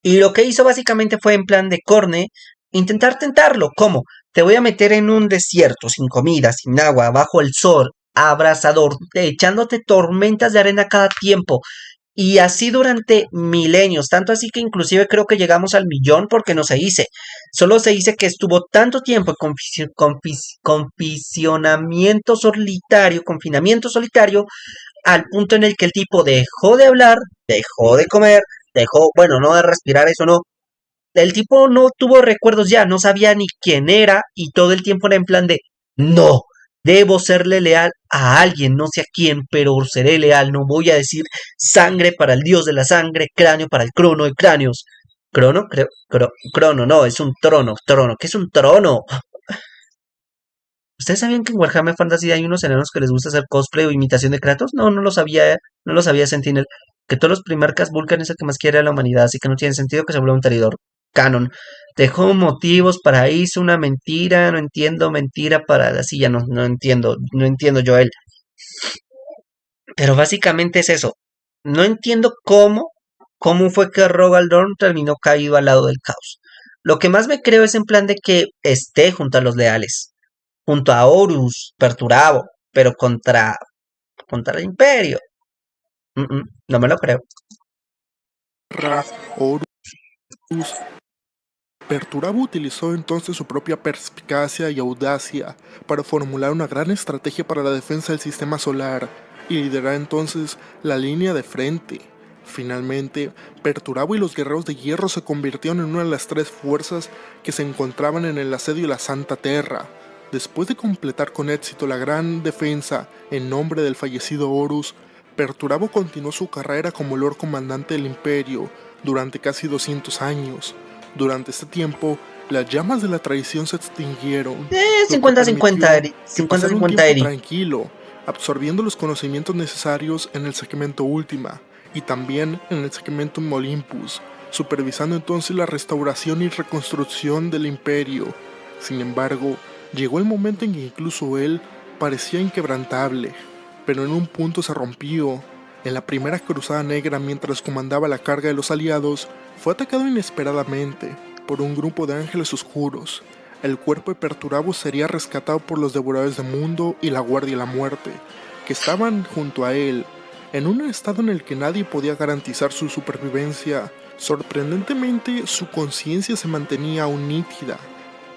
Y lo que hizo básicamente fue en plan de Corne, intentar tentarlo. ¿Cómo? Te voy a meter en un desierto, sin comida, sin agua, bajo el sol, abrasador, echándote tormentas de arena cada tiempo. Y así durante milenios, tanto así que inclusive creo que llegamos al millón porque no se dice. Solo se dice que estuvo tanto tiempo en confinamiento solitario, al punto en el que el tipo dejó de hablar, dejó de comer, dejó, bueno, no de respirar, eso no. El tipo no tuvo recuerdos ya, no sabía ni quién era y todo el tiempo era en plan de, no, debo serle leal a alguien, no sé a quién, pero seré leal, no voy a decir sangre para el dios de la sangre, cráneo para el crono de cráneos. ¿Crono? Crono, no, es un trono, ¿qué es un trono? ¿Ustedes sabían que en Warhammer Fantasy hay unos enanos que les gusta hacer cosplay o imitación de Kratos? No, no lo sabía, no lo sabía Sentinel. Que todos los primarcas Vulcan es el que más quiere a la humanidad, así que no tiene sentido que se vuelva un traidor. Canon. Dejó motivos para hizo una mentira, no entiendo, mentira para la silla, no entiendo, Joel. Pero básicamente es eso. No entiendo cómo fue que Rogaldorn terminó caído al lado del caos. Lo que más me creo es en plan de que esté junto a los leales, junto a Horus, Perturabo, pero contra el Imperio. No me lo creo.
Horus. Perturabo utilizó entonces su propia perspicacia y audacia para formular una gran estrategia para la defensa del sistema solar y liderar entonces la línea de frente. Finalmente, Perturabo y los guerreros de hierro se convirtieron en una de las tres fuerzas que se encontraban en el asedio de la Santa Terra. Después de completar con éxito la gran defensa en nombre del fallecido Horus, Perturabo continuó su carrera como Lord Comandante del Imperio durante casi 200 años. Durante este tiempo, las llamas de la traición se extinguieron, lo que
50-50,
permitió
Eri.
que pasara un
50-50,
tiempo
Eri.
tranquilo, absorbiendo los conocimientos necesarios en el segmento Última y también en el segmento Olympus, supervisando entonces la restauración y reconstrucción del imperio. Sin embargo, llegó el momento en que incluso él parecía inquebrantable, pero en un punto se rompió. En la primera cruzada negra, mientras comandaba la carga de los aliados, fue atacado inesperadamente por un grupo de ángeles oscuros. El cuerpo de Perturabo sería rescatado por los devoradores de mundo y la Guardia de la Muerte, que estaban junto a él, en un estado en el que nadie podía garantizar su supervivencia. Sorprendentemente, su conciencia se mantenía aún nítida,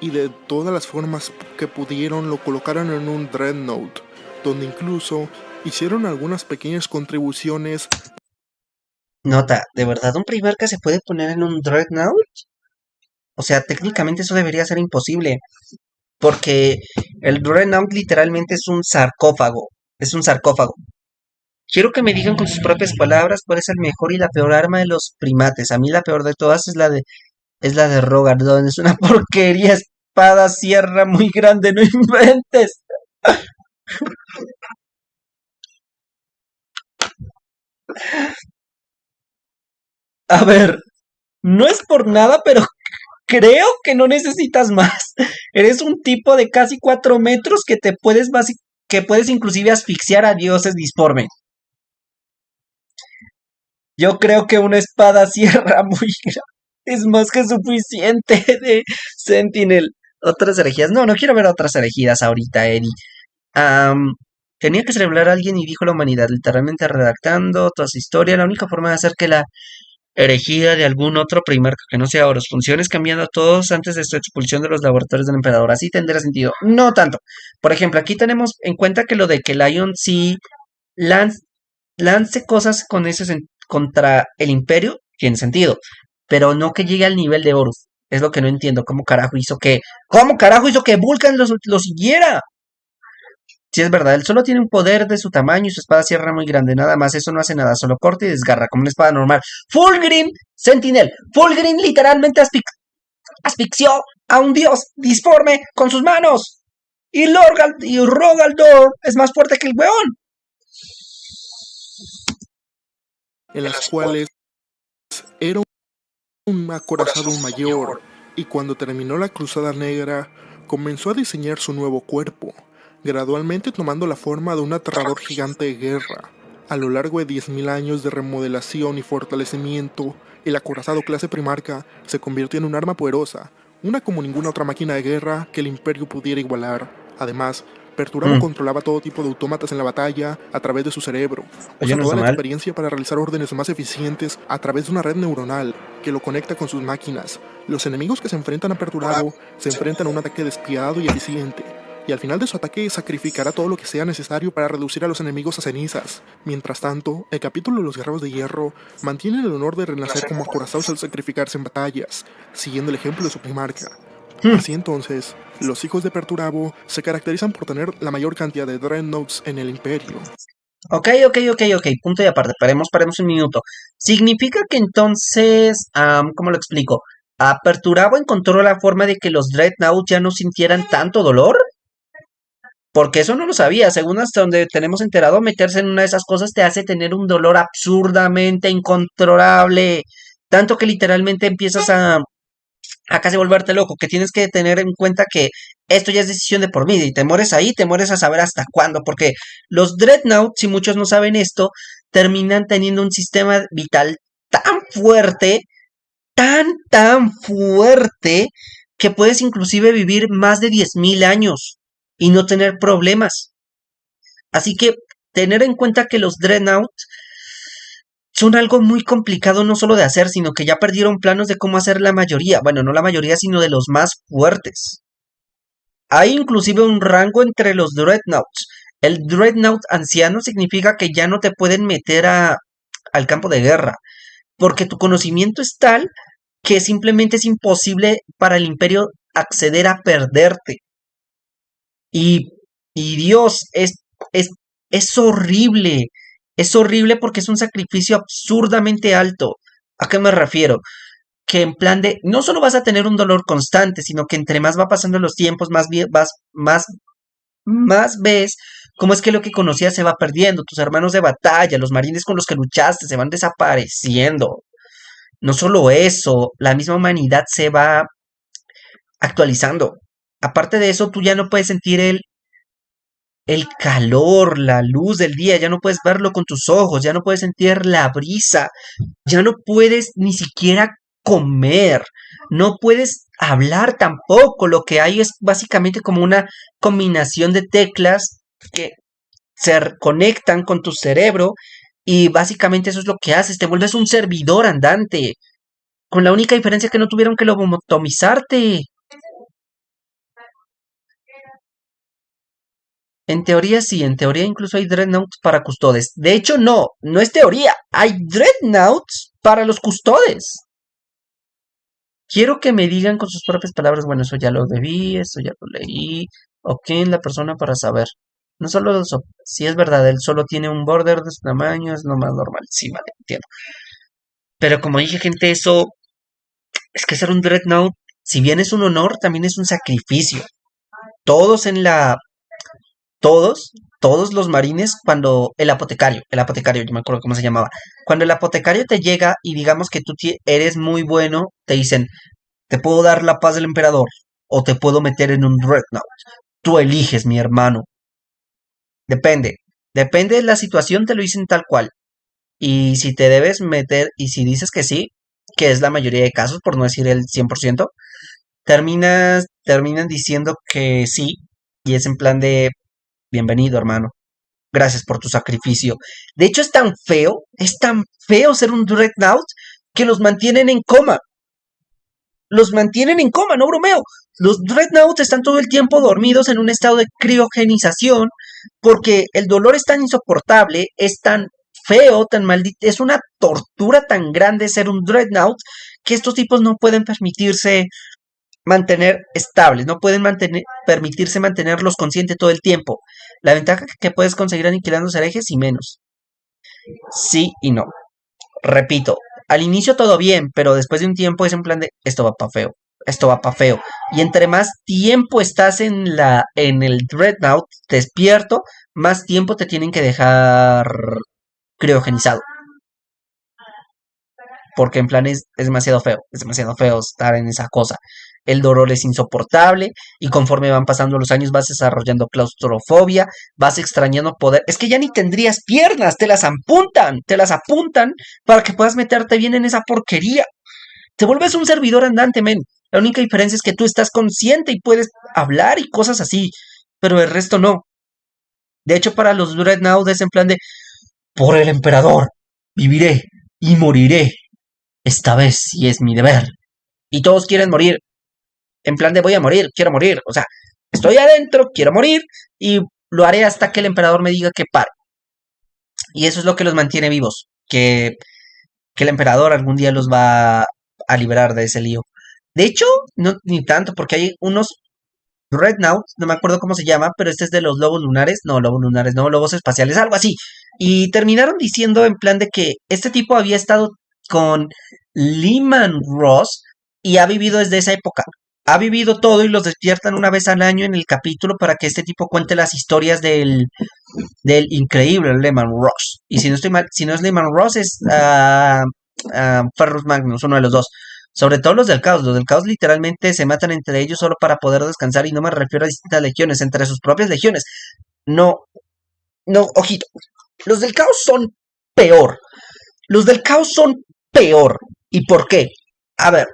y de todas las formas que pudieron lo colocaron en un Dreadnought, donde incluso hicieron algunas pequeñas contribuciones.
Nota, ¿de verdad un primarca se puede poner en un Dreadnought? O sea, técnicamente eso debería ser imposible. Porque el Dreadnought literalmente es un sarcófago. Es un sarcófago. Quiero que me digan con sus propias palabras cuál es el mejor y la peor arma de los primates. A mí la peor de todas es la de Rogardon. Es una porquería espada sierra muy grande, no inventes. A ver, no es por nada, pero creo que no necesitas más. Eres un tipo de casi 4 metros que puedes inclusive asfixiar a dioses disformes. Yo creo que una espada sierra muy grande es más que suficiente de Sentinel. Otras herejías. No, no quiero ver otras herejías ahorita, Eri. Am, Tenía que celebrar a alguien y dijo la humanidad, literalmente redactando toda su historia. La única forma de hacer que la herejía de algún otro primarca que no sea Horus. Funciones cambiando a todos antes de su expulsión de los laboratorios del emperador. Así tendrá sentido. No tanto. Por ejemplo, aquí tenemos en cuenta que lo de que Lion sí lance cosas con eso contra el imperio tiene sentido. Pero no que llegue al nivel de Horus. Es lo que no entiendo. ¿Cómo carajo hizo que Vulcan lo siguiera? Si es verdad, él solo tiene un poder de su tamaño y su espada sierra muy grande. Nada más, eso no hace nada. Solo corta y desgarra como una espada normal. Fulgrim Sentinel. Fulgrim literalmente asfixió a un dios disforme con sus manos. Y Rogaldor es más fuerte que el weón.
en las cuales era un acorazado mayor, y cuando terminó la Cruzada Negra, comenzó a diseñar su nuevo cuerpo, gradualmente tomando la forma de un aterrador gigante de guerra. A lo largo de 10.000 años de remodelación y fortalecimiento, el acorazado clase Primarca se convirtió en un arma poderosa, una como ninguna otra máquina de guerra que el Imperio pudiera igualar. Además, Perturabo controlaba todo tipo de autómatas en la batalla a través de su cerebro.
Oye,
Usa
no
toda
está
la
mal.
experiencia para realizar órdenes más eficientes a través de una red neuronal que lo conecta con sus máquinas. Los enemigos que se enfrentan a Perturabo se enfrentan a un ataque despiadado y eficiente, y al final de su ataque sacrificará todo lo que sea necesario para reducir a los enemigos a cenizas. Mientras tanto, el capítulo de los Guerreros de Hierro mantiene el honor de renacer como acorazados al sacrificarse en batallas, siguiendo el ejemplo de su primarca. Así entonces, los hijos de Perturabo se caracterizan por tener la mayor cantidad de Dreadnoughts en el Imperio.
Ok. Punto y aparte. Paremos un minuto. Significa que entonces, ¿cómo lo explico? ¿Aperturabo encontró la forma de que los Dreadnought ya no sintieran tanto dolor? Porque eso no lo sabía. Según hasta donde tenemos enterado, meterse en una de esas cosas te hace tener un dolor absurdamente incontrolable. Tanto que literalmente empiezas a casi volverte loco. Que tienes que tener en cuenta que esto ya es decisión de por vida. Y te mueres ahí, te mueres a saber hasta cuándo. Porque los Dreadnought, si muchos no saben esto, terminan teniendo un sistema vital tan fuerte, tan fuerte, que puedes inclusive vivir más de 10.000 años y no tener problemas. Así que tener en cuenta que los Dreadnought son algo muy complicado no solo de hacer, sino que ya perdieron planos de cómo hacer la mayoría. Bueno, no la mayoría, sino de los más fuertes. Hay inclusive un rango entre los Dreadnoughts. El Dreadnought anciano significa que ya no te pueden meter al campo de guerra, porque tu conocimiento es tal que simplemente es imposible para el imperio acceder a perderte. Y, y Dios, es, es horrible. Es horrible porque es un sacrificio absurdamente alto. ¿A qué me refiero? Que en plan de, no solo vas a tener un dolor constante, sino que entre más va pasando los tiempos, más ves cómo es que lo que conocías se va perdiendo. Tus hermanos de batalla, los marines con los que luchaste, se van desapareciendo. No solo eso, la misma humanidad se va actualizando. Aparte de eso, tú ya no puedes sentir el calor, la luz del día, ya no puedes verlo con tus ojos, ya no puedes sentir la brisa, ya no puedes ni siquiera comer, no puedes hablar tampoco, lo que hay es básicamente como una combinación de teclas que conectan con tu cerebro y básicamente eso es lo que haces, te vuelves un servidor andante, con la única diferencia que no tuvieron que lobotomizarte. En teoría sí, en teoría incluso hay dreadnoughts para custodes. De hecho, no es teoría. Hay dreadnoughts para los custodes. Quiero que me digan con sus propias palabras, bueno, eso ya lo debí, eso ya lo leí. O quién la persona para saber. No solo eso, si es verdad, él solo tiene un border de su tamaño, es lo más normal. Sí, vale, entiendo. Pero como dije, gente, eso es que ser un dreadnought, si bien es un honor, también es un sacrificio. Todos en la todos los marines, cuando el apotecario, yo me acuerdo cómo se llamaba, cuando el apotecario te llega y digamos que tú eres muy bueno, te dicen, te puedo dar la paz del emperador o te puedo meter en un dreadnought. Tú eliges, mi hermano. Depende de la situación, te lo dicen tal cual. Y si te debes meter, y si dices que sí, que es la mayoría de casos, por no decir el 100%, terminan diciendo que sí, y es en plan de, bienvenido, hermano. Gracias por tu sacrificio. De hecho, es tan feo ser un Dreadnought, que los mantienen en coma. Los mantienen en coma, no bromeo. Los Dreadnoughts están todo el tiempo dormidos en un estado de criogenización porque el dolor es tan insoportable, es tan feo, tan maldito, es una tortura tan grande ser un Dreadnought que estos tipos no pueden permitirse mantener estables, no pueden permitirse mantenerlos conscientes todo el tiempo. La ventaja que puedes conseguir aniquilando herejes y menos. Sí y no. Repito, al inicio todo bien, pero después de un tiempo es en plan de esto va pa' feo, esto va pa' feo. Y entre más tiempo estás en el Dreadnought despierto, más tiempo te tienen que dejar criogenizado. Porque en plan es demasiado feo estar en esa cosa. El dolor es insoportable y conforme van pasando los años vas desarrollando claustrofobia, vas extrañando poder. Es que ya ni tendrías piernas, te las apuntan para que puedas meterte bien en esa porquería. Te vuelves un servidor andante, men. La única diferencia es que tú estás consciente y puedes hablar y cosas así, pero el resto no. De hecho, para los Dreadnought es en plan de, por el emperador, viviré y moriré. Esta vez sí es mi deber. Y todos quieren morir. En plan de voy a morir, quiero morir. O sea, estoy adentro, quiero morir. Y lo haré hasta que el emperador me diga que pare. Y eso es lo que los mantiene vivos. Que el emperador algún día los va a liberar de ese lío. De hecho, no ni tanto, porque hay unos Dreadnought, no me acuerdo cómo se llama, pero este es de los lobos lunares, no, lobos espaciales, algo así. Y terminaron diciendo en plan de que este tipo había estado con Lehman Ross y ha vivido desde esa época. Ha vivido todo y los despiertan una vez al año en el capítulo para que este tipo cuente las historias del increíble Lehman Ross. Y si no estoy mal, si no es Lehman Ross, es Ferrus Magnus, uno de los dos. Sobre todo los del caos. Los del caos literalmente se matan entre ellos solo para poder descansar y no me refiero a distintas legiones, entre sus propias legiones. No, no, ojito. Los del caos son peor. Los del caos son peor. ¿Y por qué? A ver,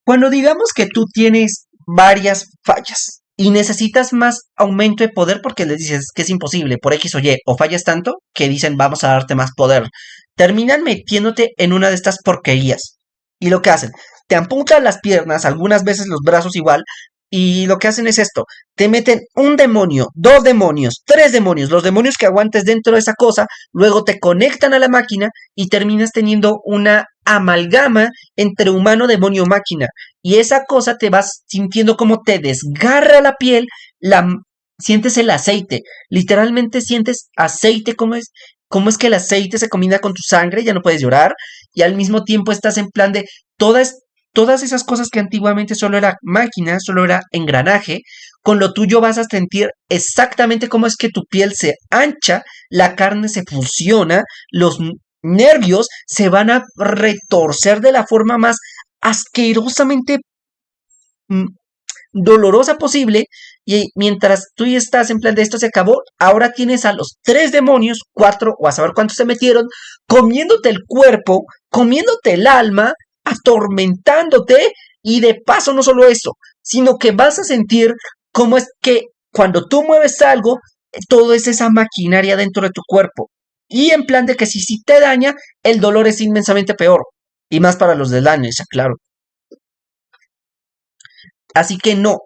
cuando digamos que tú tienes varias fallas y necesitas más aumento de poder porque les dices que es imposible por X o Y, o fallas tanto que dicen vamos a darte más poder, terminan metiéndote en una de estas porquerías. Y lo que hacen, te amputan las piernas, algunas veces los brazos igual, y lo que hacen es esto, te meten un demonio, dos demonios, tres demonios, los demonios que aguantes dentro de esa cosa, luego te conectan a la máquina y terminas teniendo una amalgama entre humano, demonio, máquina. Y esa cosa te vas sintiendo como te desgarra la piel, sientes el aceite, literalmente sientes aceite, cómo es que el aceite se combina con tu sangre, ya no puedes llorar, y al mismo tiempo estás en plan de todas esas cosas que antiguamente solo era máquina, solo era engranaje, con lo tuyo vas a sentir exactamente cómo es que tu piel se ancha, la carne se fusiona, los nervios se van a retorcer de la forma más asquerosamente mm, dolorosa posible. Y mientras tú ya estás en plan de esto se acabó, ahora tienes a los tres demonios, cuatro o a saber cuántos se metieron, comiéndote el cuerpo, comiéndote el alma, atormentándote. Y de paso no solo eso, sino que vas a sentir cómo es que cuando tú mueves algo, todo es esa maquinaria dentro de tu cuerpo. Y en plan de que si te daña, el dolor es inmensamente peor. Y más para los del daño, ya claro. Así que no,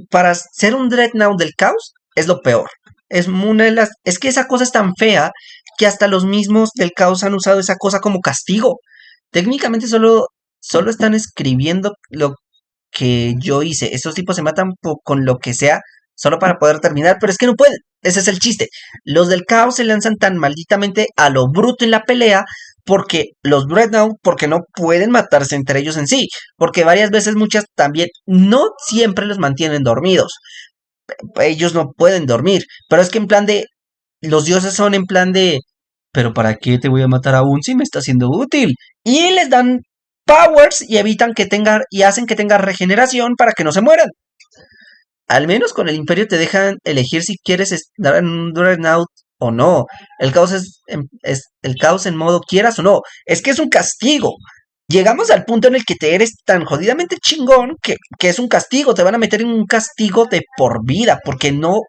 para ser un Dreadnought del caos es lo peor. Es que esa cosa es tan fea que hasta los mismos del caos han usado esa cosa como castigo. Técnicamente solo están escribiendo lo que yo hice. Estos tipos se matan con lo que sea solo para poder terminar, pero es que no pueden. Ese es el chiste. Los del caos se lanzan tan malditamente a lo bruto en la pelea porque los Dreadnought, porque no pueden matarse entre ellos en sí, porque varias veces muchas también, no siempre los mantienen dormidos, ellos no pueden dormir, pero es que en plan de, los dioses son en plan de, pero ¿para qué te voy a matar aún si me está siendo útil? Y les dan powers y evitan que tenga, y hacen que tenga regeneración para que no se mueran. Al menos con el Imperio te dejan elegir si quieres estar en un Dreadnought o no. El caos es el caos en modo quieras o no. Es que es un castigo. Llegamos al punto en el que te eres tan jodidamente chingón que es un castigo. Te van a meter en un castigo de por vida porque no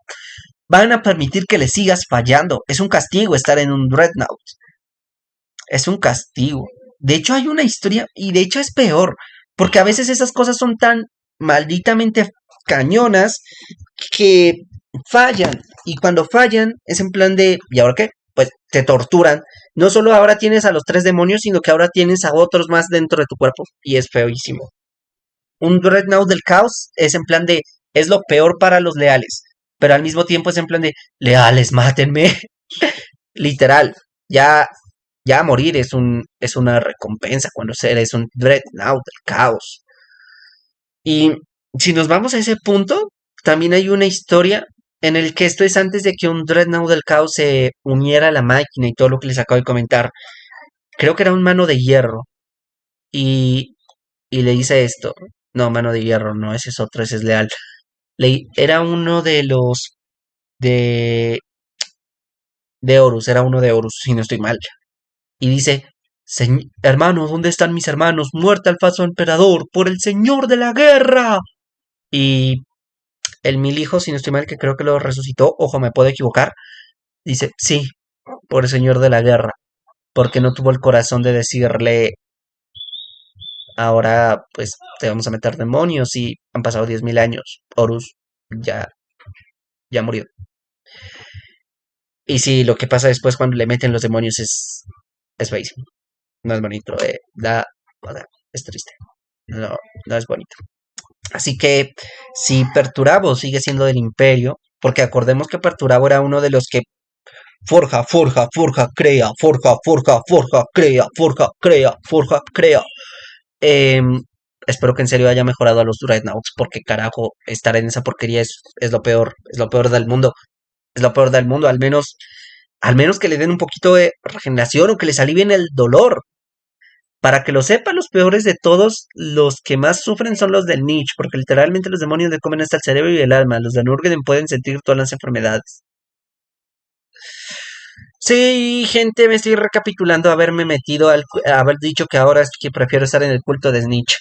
van a permitir que le sigas fallando. Es un castigo estar en un Dreadnought. Es un castigo. De hecho, hay una historia, y de hecho es peor, porque a veces esas cosas son tan malditamente cañonas que fallan. Y cuando fallan, es en plan de, ¿y ahora qué? Pues te torturan. No solo ahora tienes a los tres demonios, sino que ahora tienes a otros más dentro de tu cuerpo. Y es feísimo. Un Dreadnought del caos es en plan de, es lo peor para los leales. Pero al mismo tiempo es en plan de, leales, mátenme. Literal. Ya, ya morir es una recompensa cuando eres un Dreadnought del caos. Y si nos vamos a ese punto, también hay una historia en el que esto es antes de que un Dreadnought del Caos se uniera a la máquina y todo lo que les acabo de comentar. Creo que era un mano de hierro. Y, y le dice esto. No, mano de hierro, no, ese es otro, ese es leal. Era uno de los de, de Horus, era uno de Horus, si no estoy mal. Y dice, hermanos, ¿dónde están mis hermanos? Muerte al falso emperador, por el señor de la guerra. Y el mil hijo, si no estoy mal, que creo que lo resucitó, ojo, me puedo equivocar, dice, sí, por el señor de la guerra, porque no tuvo el corazón de decirle, ahora pues te vamos a meter demonios y han pasado 10.000 años, Horus ya, ya murió. Y sí, lo que pasa después cuando le meten los demonios es feísimo, no es bonito, o sea, es triste, no, no es bonito. Así que si Perturabo sigue siendo del imperio, porque acordemos que Perturabo era uno de los que forja, forja, forja, crea, forja, forja, forja, crea, forja, crea, forja, crea. Em, Espero que en serio haya mejorado a los Dreadnoughts, porque carajo, estar en esa porquería es lo peor del mundo, es lo peor del mundo, al menos que le den un poquito de regeneración o que les alivien el dolor. Para que lo sepan, los peores de todos, los que más sufren son los del Niche, porque literalmente los demonios le comen hasta el cerebro y el alma. Los de Nurglen pueden sentir todas las enfermedades. Sí, gente, me estoy recapitulando haberme metido haber dicho que ahora es que prefiero estar en el culto de Snitch.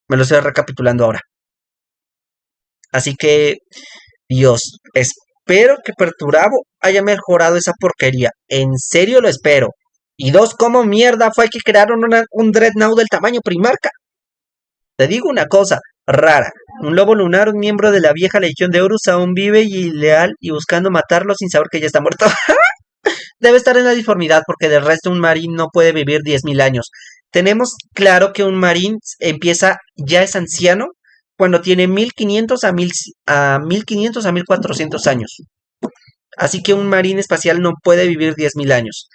Me lo estoy recapitulando ahora. Así que, Dios, espero que Perturabo haya mejorado esa porquería. En serio lo espero. Y dos, ¿cómo mierda fue que crearon un Dreadnought del tamaño Primarca? Te digo una cosa rara. Un lobo lunar, un miembro de la vieja legión de Horus, aún vive y leal y buscando matarlo sin saber que ya está muerto. Debe estar en la disformidad porque del resto un marín no puede vivir 10.000 años. Tenemos claro que un marín empieza, ya es anciano, cuando tiene 1500 a 1500 a 1400 años. Así que un marín espacial no puede vivir 10.000 años.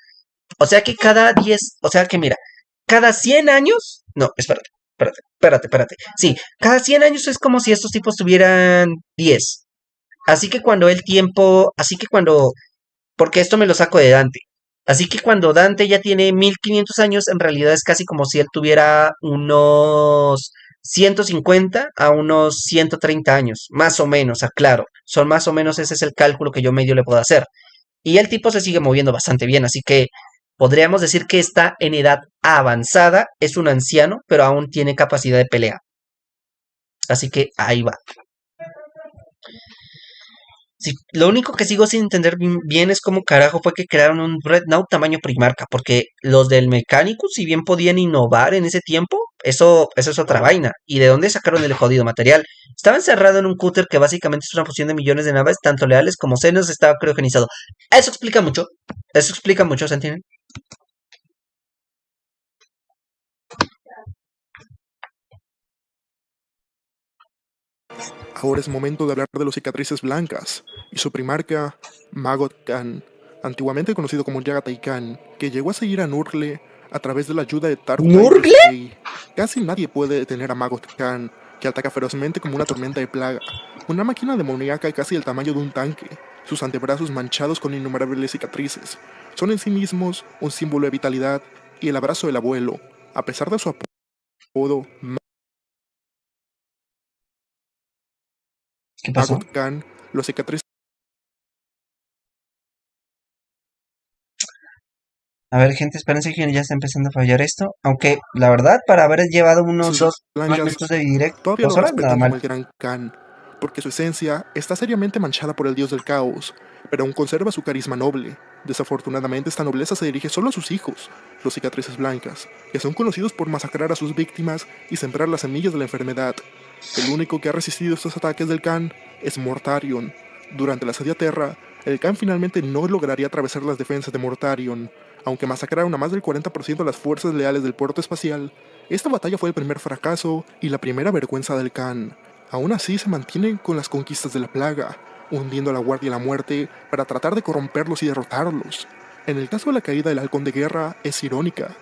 O sea que cada 10, o sea que mira, cada 100 años, no, espérate. Sí, cada 100 años es como si estos tipos tuvieran 10. Así que cuando porque esto me lo saco de Dante. Así que cuando Dante ya tiene 1500 años, en realidad es casi como si él tuviera unos 150 a unos 130 años, más o menos, aclaro. Son más o menos, ese es el cálculo que yo medio le puedo hacer. Y el tipo se sigue moviendo bastante bien, así que podríamos decir que está en edad avanzada, es un anciano, pero aún tiene capacidad de pelea. Así que ahí va. Sí, lo único que sigo sin entender bien es cómo carajo fue que crearon un Dreadnought tamaño Primarca, porque los del mecánico, si bien podían innovar en ese tiempo, eso es otra vaina. ¿Y de dónde sacaron el jodido material? Estaba encerrado en un cúter que básicamente es una fusión de millones de naves, tanto leales como senos, estaba criogenizado. Eso explica mucho, ¿se entienden?
Ahora es momento de hablar de los cicatrices blancas y su primarca, Magot Khan, antiguamente conocido como Yagatai Khan, que llegó a seguir a Nurgle a través de la ayuda de Tarhuta y
¿Nurgle?
Grishay. Casi nadie puede detener a Magot Khan, que ataca ferozmente como una tormenta de plaga, una máquina demoníaca casi del tamaño de un tanque, sus antebrazos manchados con innumerables cicatrices. Son en sí mismos un símbolo de vitalidad y el abrazo del abuelo, a pesar de su apodo
¿Qué pasó?
Magot Khan, los cicatrices.
A ver, gente, espérense que ya está empezando a fallar esto. Aunque, la verdad, para haber llevado unos dos
Blancas
minutos de directo,
todavía lo
2 horas, nada
respetan
mal.
como el Gran Khan, porque su esencia está seriamente manchada por el dios del caos, pero aún conserva su carisma noble. Desafortunadamente, esta nobleza se dirige solo a sus hijos, los cicatrices blancas, que son conocidos por masacrar a sus víctimas y sembrar las semillas de la enfermedad. El único que ha resistido estos ataques del Khan es Mortarion. Durante la Asedia Terra, el Khan finalmente no lograría atravesar las defensas de Mortarion. Aunque masacraron a más del 40% de las fuerzas leales del puerto espacial, esta batalla fue el primer fracaso y la primera vergüenza del Khan. Aún así se mantienen con las conquistas de la plaga, hundiendo a la Guardia de la Muerte para tratar de corromperlos y derrotarlos. En el caso de la caída del Halcón de Guerra es irónica.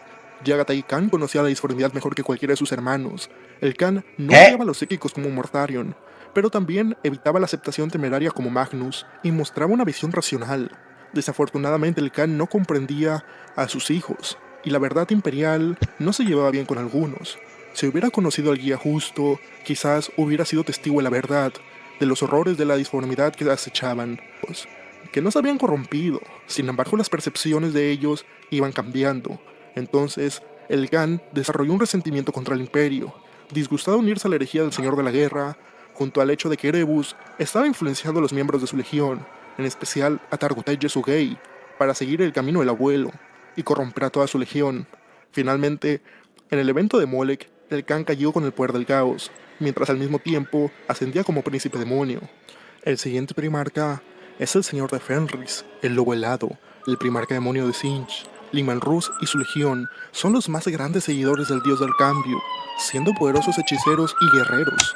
Yagatai Khan conocía la disformidad mejor que cualquiera de sus hermanos. El Khan no
¿Qué?
odiaba a los psíquicos como Mortarion, pero también evitaba la aceptación temeraria como Magnus y mostraba una visión racional. Desafortunadamente el Khan no comprendía a sus hijos, y la verdad imperial no se llevaba bien con algunos. Si hubiera conocido al guía justo, quizás hubiera sido testigo de la verdad, de los horrores de la disformidad que acechaban, que no se habían corrompido. Sin embargo, las percepciones de ellos iban cambiando. Entonces, el Khan desarrolló un resentimiento contra el imperio, disgustado de unirse a la herejía del Señor de la Guerra, junto al hecho de que Erebus estaba influenciando a los miembros de su legión, en especial a Targutai Yesugei, para seguir el camino del abuelo y corromper a toda su legión. Finalmente, en el evento de Molech, el Khan cayó con el poder del caos, mientras al mismo tiempo ascendía como príncipe demonio. El siguiente primarca es el señor de Fenris, el lobo helado, el primarca demonio de Sinch. Liman Rus y su legión son los más grandes seguidores del dios del cambio, siendo poderosos hechiceros y guerreros.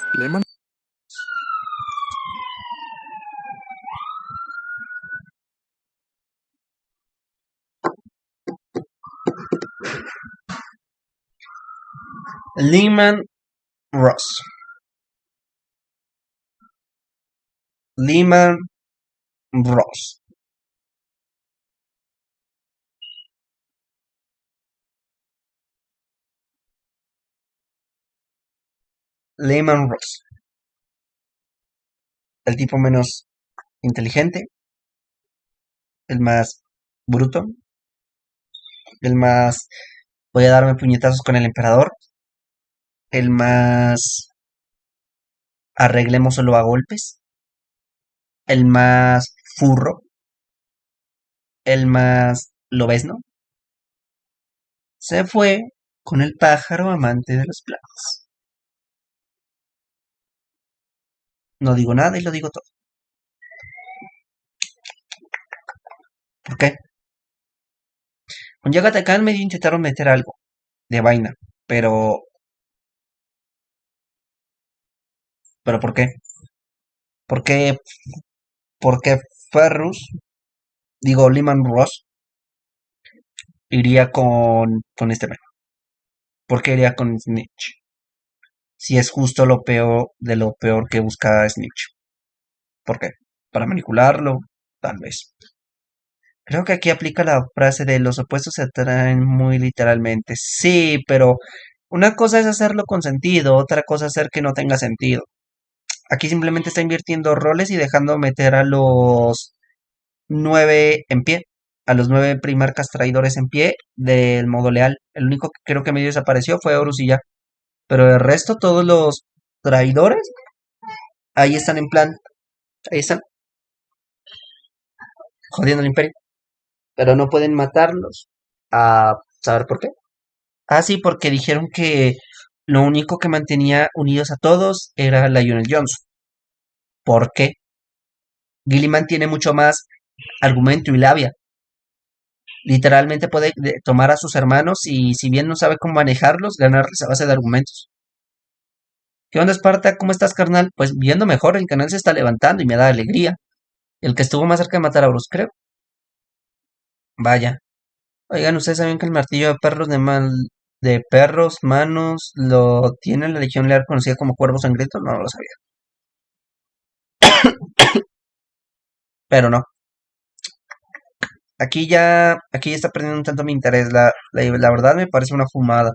Lehman Ross. Lehman Ross. Lehman Ross. El tipo menos inteligente, el más bruto, el más voy a darme puñetazos con el emperador, el más arreglemos solo a golpes, el más furro, el más lobezno, se fue con el pájaro amante de los planos. No digo nada y lo digo todo. ¿Por qué? Con Yagat Khan medio intentaron meter algo de vaina, pero ¿por qué? ¿Por qué? Porque Ferrus, digo Lehman Ross, iría con este men. ¿Por qué iría con Snitch? Si es justo lo peor de lo peor que busca Snitch. ¿Por qué? ¿Para manipularlo? Tal vez. Creo que aquí aplica la frase de los opuestos se atraen muy literalmente. Sí, pero una cosa es hacerlo con sentido, otra cosa es hacer que no tenga sentido. Aquí simplemente está invirtiendo roles y dejando meter a los 9 en pie, a los 9 primarcas traidores en pie del modo leal. El único que creo que medio desapareció fue Horus y ya. Pero el resto, todos los traidores, ahí están en plan, ahí están, jodiendo el imperio. Pero no pueden matarlos. A saber por qué. Ah, sí, porque dijeron que lo único que mantenía unidos a todos era Lionel Johnson. ¿Por qué? Gilliman tiene mucho más argumento y labia. Literalmente puede tomar a sus hermanos y si bien no sabe cómo manejarlos, ganarles a base de argumentos. ¿Qué onda, Esparta? ¿Cómo estás, carnal? Pues viendo mejor, el canal se está levantando y me da alegría. El que estuvo más cerca de matar a Bruce, creo. Vaya. Oigan, ¿ustedes saben que el martillo de perros, manos, lo tiene la Legión Leal conocida como Cuervo Sangriento? No, no lo sabía. Pero no. Aquí ya está perdiendo un tanto mi interés. La verdad me parece una fumada.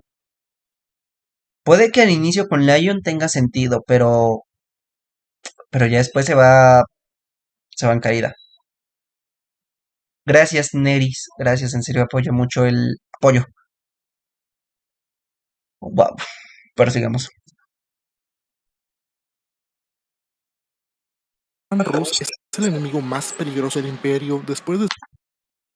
Puede que al inicio con Lion tenga sentido, pero ya después se va en caída. Gracias, Neris. Gracias, en serio apoyo mucho el apoyo. Wow. Pero sigamos.
Rus es el enemigo más peligroso del Imperio después de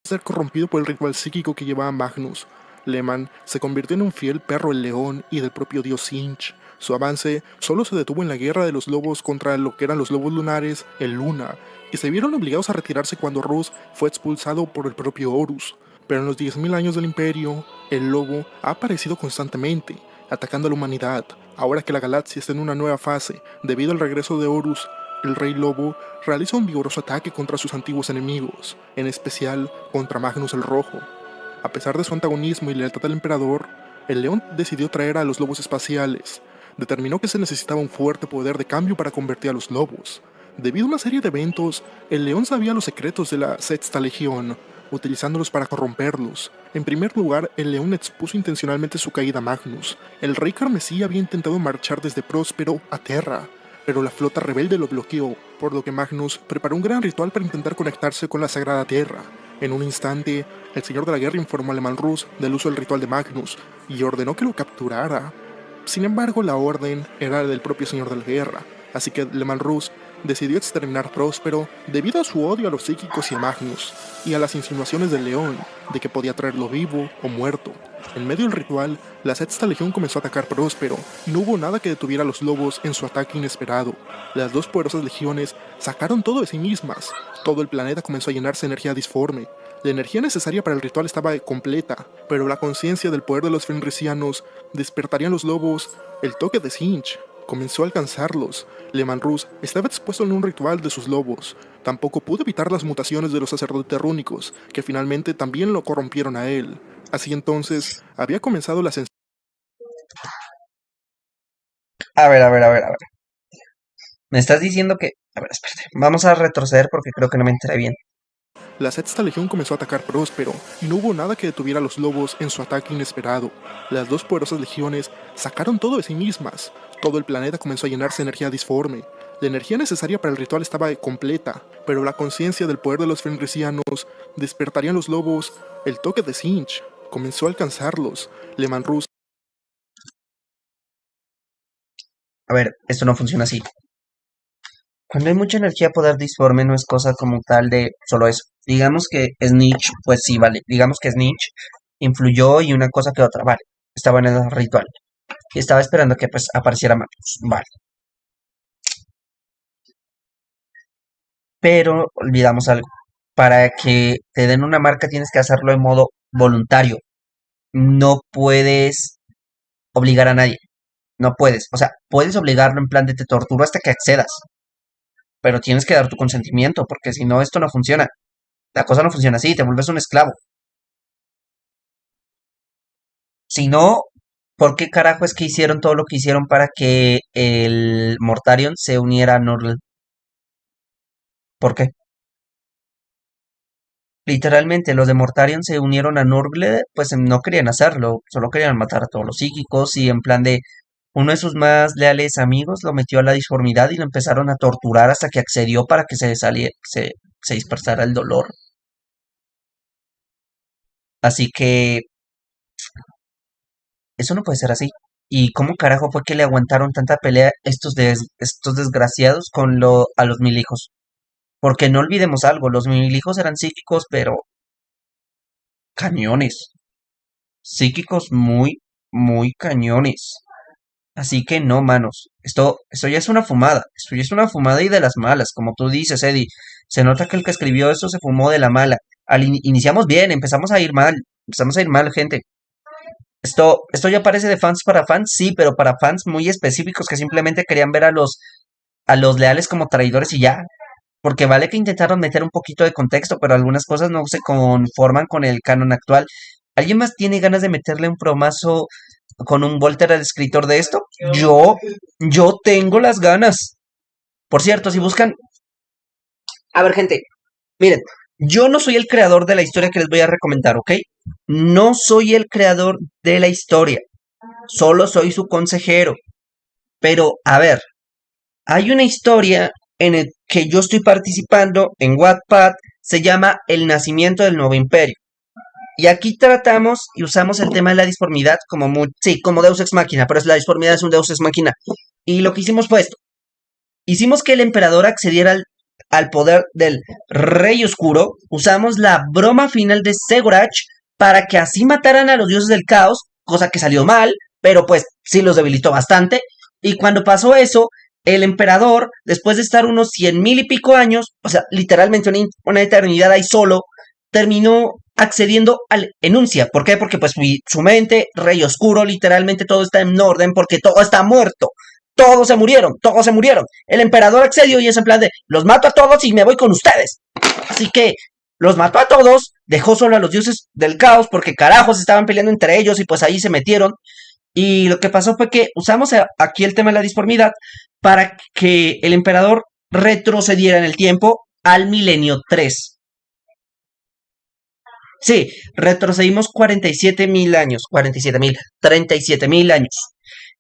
ser corrompido por el ritual psíquico que llevaba Magnus. Lehman se convirtió en un fiel perro del león y del propio dios Sinch. Su avance solo se detuvo en la guerra de los lobos contra lo que eran los lobos lunares, el Luna, y se vieron obligados a retirarse cuando Rus fue expulsado por el propio Horus. Pero en los 10.000 años del Imperio, el lobo ha aparecido constantemente, atacando a la humanidad. Ahora que la galaxia está en una nueva fase, debido al regreso de Horus, el Rey Lobo realiza un vigoroso ataque contra sus antiguos enemigos, en especial contra Magnus el Rojo. A pesar de su antagonismo y lealtad al emperador, el león decidió traer a los lobos espaciales. Determinó que se necesitaba un fuerte poder de cambio para convertir a los lobos. Debido a una serie de eventos, el león sabía los secretos de la Sexta Legión, utilizándolos para corromperlos. En primer lugar, el león expuso intencionalmente su caída a Magnus. El rey carmesí había intentado marchar desde Próspero a Terra, pero la flota rebelde lo bloqueó, por lo que Magnus preparó un gran ritual para intentar conectarse con la Sagrada Tierra. En un instante, el Señor de la Guerra informó a Leman Russ del uso del ritual de Magnus y ordenó que lo capturara. Sin embargo, la orden era del propio Señor de la Guerra, así que Leman Russ decidió exterminar Próspero debido a su odio a los psíquicos y a Magnus, y a las insinuaciones del león de que podía traerlo vivo o muerto. En medio del ritual, la Sexta Legión comenzó a atacar Próspero, y no hubo nada que detuviera a los lobos en su ataque inesperado. Las dos poderosas legiones sacaron todo de sí mismas. Todo el planeta comenzó a llenarse de energía disforme. La energía necesaria para el ritual estaba completa, pero la conciencia del poder de los fenrisianos despertaría en los lobos el toque de Sinch. Comenzó a alcanzarlos. Leman Russ estaba expuesto en un ritual de sus lobos. Tampoco pudo evitar las mutaciones de los sacerdotes rúnicos, que finalmente también lo corrompieron a él. Así entonces, había comenzado la ascensión.
A ver. Me estás diciendo que... A ver, espérate. Vamos a retroceder porque creo que no me enteré bien.
La Sexta Legión comenzó a atacar Próspero, y no hubo nada que detuviera a los lobos en su ataque inesperado. Las dos poderosas legiones sacaron todo de sí mismas. Todo el planeta comenzó a llenarse de energía disforme. La energía necesaria para el ritual estaba completa, pero la conciencia del poder de los fenrisianos despertaría en los lobos el toque de Sinch. Comenzó a alcanzarlos. Leman Russ.
A ver, esto no funciona así. Cuando hay mucha energía, poder disforme no es cosa como tal de solo eso. Digamos que Snitch, pues sí, vale. Digamos que Snitch influyó y una cosa que otra, vale. Estaba en el ritual. Y estaba esperando que pues apareciera Magnus, vale. Pero olvidamos algo. Para que te den una marca tienes que hacerlo en modo voluntario. No puedes obligar a nadie. No puedes. O sea, puedes obligarlo en plan de te torturo hasta que accedas. Pero tienes que dar tu consentimiento, porque si no, esto no funciona. La cosa no funciona así, te vuelves un esclavo. Si no, ¿por qué carajo es que hicieron todo lo que hicieron para que el Mortarion se uniera a Nurgle? ¿Por qué? Literalmente, los de Mortarion se unieron a Nurgle, pues no querían hacerlo, solo querían matar a todos los psíquicos y en plan de uno de sus más leales amigos lo metió a la disformidad y lo empezaron a torturar hasta que accedió para que se dispersara el dolor. Así que eso no puede ser así. ¿Y cómo carajo fue que le aguantaron tanta pelea estos desgraciados a los mil hijos? Porque no olvidemos algo, los mil hijos eran psíquicos, pero cañones. Psíquicos muy, muy cañones. Así que no, manos. Esto ya es una fumada. Esto ya es una fumada y de las malas. Como tú dices, Eddie. Se nota que el que escribió esto se fumó de la mala. Iniciamos bien, empezamos a ir mal. Empezamos a ir mal, gente. Esto ya parece de fans para fans, sí, pero para fans muy específicos que simplemente querían ver a los leales como traidores y ya. Porque vale que intentaron meter un poquito de contexto, pero algunas cosas no se conforman con el canon actual. ¿Alguien más tiene ganas de meterle un promazo con un Volter al escritor de esto? Yo tengo las ganas. Por cierto, si buscan... A ver, gente, miren, yo no soy el creador de la historia que les voy a recomendar, ¿ok? No soy el creador de la historia. Solo soy su consejero. Pero, a ver, hay una historia en el que yo estoy participando en Wattpad, se llama El nacimiento del nuevo imperio. Y aquí tratamos y usamos el tema de la disformidad como sí, como Deus Ex Machina, pero la disformidad es un Deus Ex Machina. Y lo que hicimos fue esto. Hicimos que el emperador accediera al poder del Rey Oscuro, usamos la broma final de Segorach para que así mataran a los dioses del caos, cosa que salió mal, pero pues sí los debilitó bastante. Y cuando pasó eso, el emperador, después de estar unos 100,000 y pico años, o sea, literalmente una eternidad ahí solo, terminó accediendo al enuncia. ¿Por qué? Porque pues su mente, Rey Oscuro, literalmente todo está en orden porque todo está muerto. Todos se murieron, todos se murieron. El emperador accedió y es en plan de, los mato a todos y me voy con ustedes. Así que los mató a todos, dejó solo a los dioses del caos porque carajos estaban peleando entre ellos y pues ahí se metieron. Y lo que pasó fue que usamos aquí el tema de la disformidad para que el emperador retrocediera en el tiempo al milenio 3. Sí, retrocedimos 47,000 años, 47,000, 37,000 años.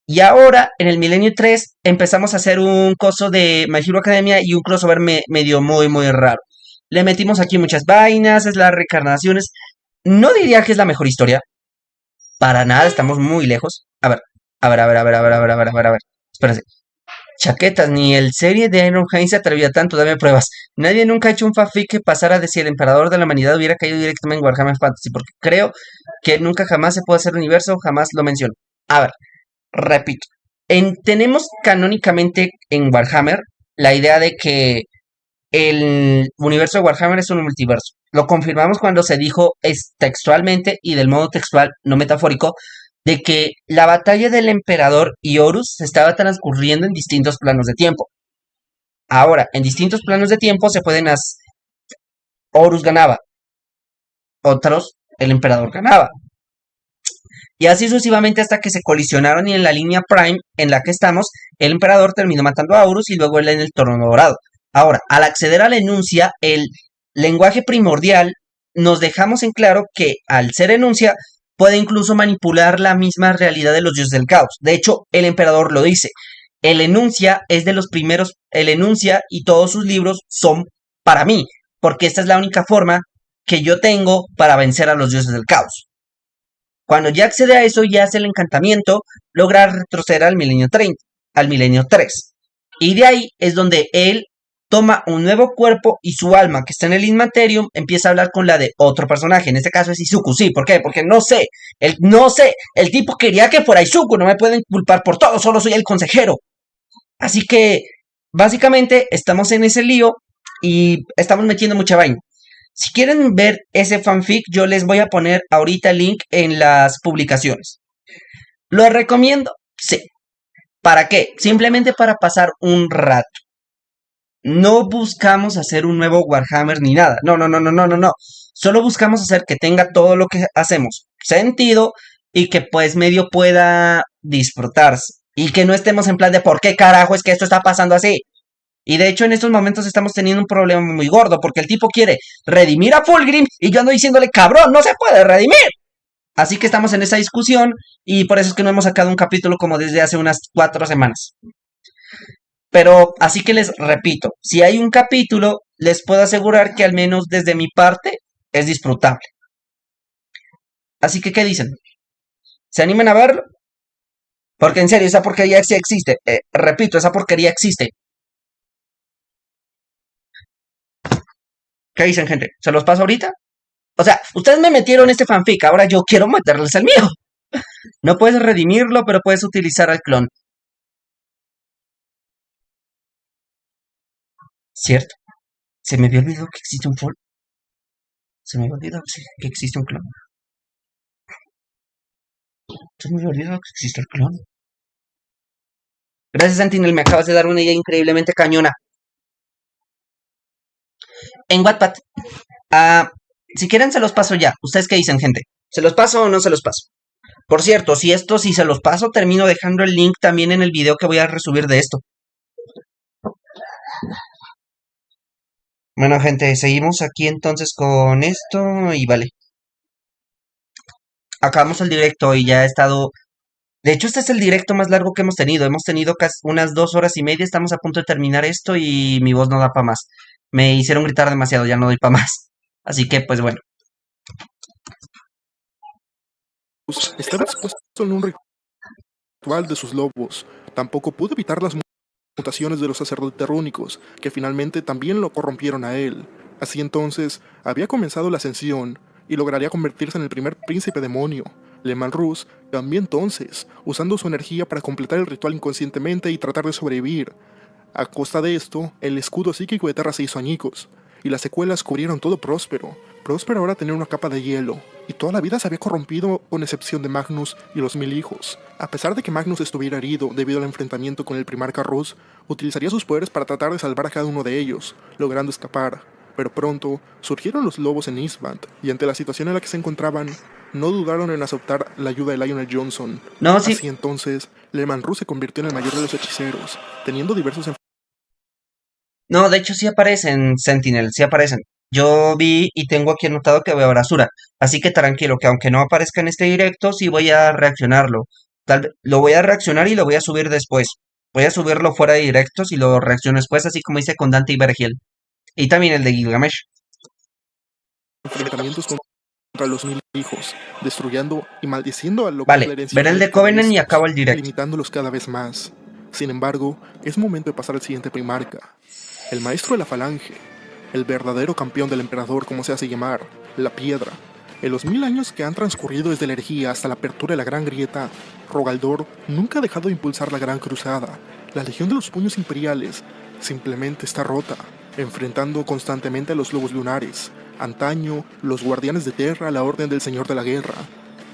Y ahora, en el milenio 3, empezamos a hacer un coso de My Hero Academia y un crossover medio muy, muy raro. Le metimos aquí muchas vainas, es las reencarnaciones. No diría que es la mejor historia. Para nada, estamos muy lejos. A ver, a ver, a ver, a ver, a ver, a ver, a ver, a ver, a ver. Espérense. Chaquetas, ni el serie de Iron Hines se atrevía tanto, dame pruebas. Nadie nunca ha hecho un fanfic que pasara de si el emperador de la humanidad hubiera caído directamente en Warhammer Fantasy, porque creo que nunca jamás se puede hacer universo, jamás lo menciono. A ver, repito. Tenemos canónicamente en Warhammer la idea de que el universo de Warhammer es un multiverso. Lo confirmamos cuando se dijo textualmente y del modo textual, no metafórico, de que la batalla del emperador y Horus se estaba transcurriendo en distintos planos de tiempo. Ahora, en distintos planos de tiempo se pueden Horus ganaba, otros el emperador ganaba. Y así sucesivamente hasta que se colisionaron y en la línea Prime en la que estamos, el emperador terminó matando a Horus y luego él en el trono dorado. Ahora, al acceder a la enuncia, el lenguaje primordial, nos dejamos en claro que al ser enuncia, puede incluso manipular la misma realidad de los dioses del caos. De hecho, el emperador lo dice. El enuncia es de los primeros, el enuncia y todos sus libros son para mí, porque esta es la única forma que yo tengo para vencer a los dioses del caos. Cuando ya accede a eso y hace el encantamiento, logra retroceder al milenio 30, al milenio 3. Y de ahí es donde él toma un nuevo cuerpo y su alma, que está en el Inmaterium, empieza a hablar con la de otro personaje. En este caso es Izuku, sí. ¿Por qué? Porque no sé. El tipo quería que fuera Izuku. No me pueden culpar por todo. Solo soy el consejero. Así que, básicamente, estamos en ese lío y estamos metiendo mucha vaina. Si quieren ver ese fanfic, yo les voy a poner ahorita el link en las publicaciones. ¿Lo recomiendo? Sí. ¿Para qué? Simplemente para pasar un rato. No buscamos hacer un nuevo Warhammer ni nada. No, no, no, no, no, no, no. Solo buscamos hacer que tenga todo lo que hacemos sentido y que pues medio pueda disfrutarse. Y que no estemos en plan de por qué carajo es que esto está pasando así. Y de hecho en estos momentos estamos teniendo un problema muy gordo porque el tipo quiere redimir a Fulgrim y yo ando diciéndole, cabrón, no se puede redimir. Así que estamos en esa discusión y por eso es que no hemos sacado un capítulo como desde hace unas 4 semanas. Pero así que les repito, si hay un capítulo, les puedo asegurar que al menos desde mi parte es disfrutable. Así que, ¿qué dicen? ¿Se animan a verlo? Porque en serio, esa porquería sí existe. Repito, esa porquería existe. ¿Qué dicen, gente? ¿Se los paso ahorita? O sea, ustedes me metieron este fanfic, ahora yo quiero meterles el mío. No puedes redimirlo, pero puedes utilizar al clon. ¿Cierto? Se me había olvidado que existe un full. Se me había olvidado que existe un clon. Se me había olvidado que existe el clon. Gracias, Sentinel, me acabas de dar una idea increíblemente cañona. En Wattpad. Ah, si quieren se los paso ya. ¿Ustedes qué dicen, gente? ¿Se los paso o no se los paso? Por cierto, si se los paso, termino dejando el link también en el video que voy a resubir de esto. Bueno, gente, seguimos aquí entonces con esto y vale. Acabamos el directo y ya ha estado... De hecho, este es el directo más largo que hemos tenido. Hemos tenido casi unas 2 horas y media. Estamos a punto de terminar esto y mi voz no da para más. Me hicieron gritar demasiado, ya no doy para más. Así que, pues bueno.
Estaba expuesto en un ritual de sus lobos. Tampoco pudo evitar las mutaciones de los sacerdotes rúnicos, que finalmente también lo corrompieron a él. Así entonces, había comenzado la ascensión, y lograría convertirse en el primer príncipe demonio. Leman Russ cambió entonces, usando su energía para completar el ritual inconscientemente y tratar de sobrevivir. A costa de esto, el escudo psíquico de Terra se hizo añicos, y las secuelas cubrieron todo Próspero. Próspero ahora tenía una capa de hielo, y toda la vida se había corrompido con excepción de Magnus y los 1000 hijos. A pesar de que Magnus estuviera herido debido al enfrentamiento con el primarca Russ, utilizaría sus poderes para tratar de salvar a cada uno de ellos, logrando escapar. Pero pronto surgieron los lobos en Eastbound, y ante la situación en la que se encontraban, no dudaron en aceptar la ayuda de Lionel Johnson.
No, sí.
Así entonces, Leman Russ se convirtió en el mayor de los hechiceros, teniendo diversos
No, de hecho sí aparecen Sentinel, sí aparecen. Yo vi y tengo aquí anotado que veo basura. Así que tranquilo, que aunque no aparezca en este directo, sí voy a reaccionarlo. Lo voy a reaccionar y lo voy a subir después. Voy a subirlo fuera de directos y lo reacciono después, así como hice con Dante y Vergil. Y también el de Gilgamesh.
enfrentamientos contra los 1000 hijos, destruyendo y maldiciendo a lo que es
Vale,
la herencia
veré el de
hereditaria
Covenant y
estos,
acabo el directo.
limitándolos cada vez más. Sin embargo, es momento de pasar al siguiente primarca, el maestro de la falange, el verdadero campeón del emperador, como se hace llamar, la piedra. En los 1000 años que han transcurrido desde la herejía hasta la apertura de la Gran Grieta, Rogaldor nunca ha dejado de impulsar la Gran Cruzada. La Legión de los Puños Imperiales simplemente está rota, enfrentando constantemente a los lobos lunares. Antaño, los guardianes de Terra a la orden del Señor de la Guerra.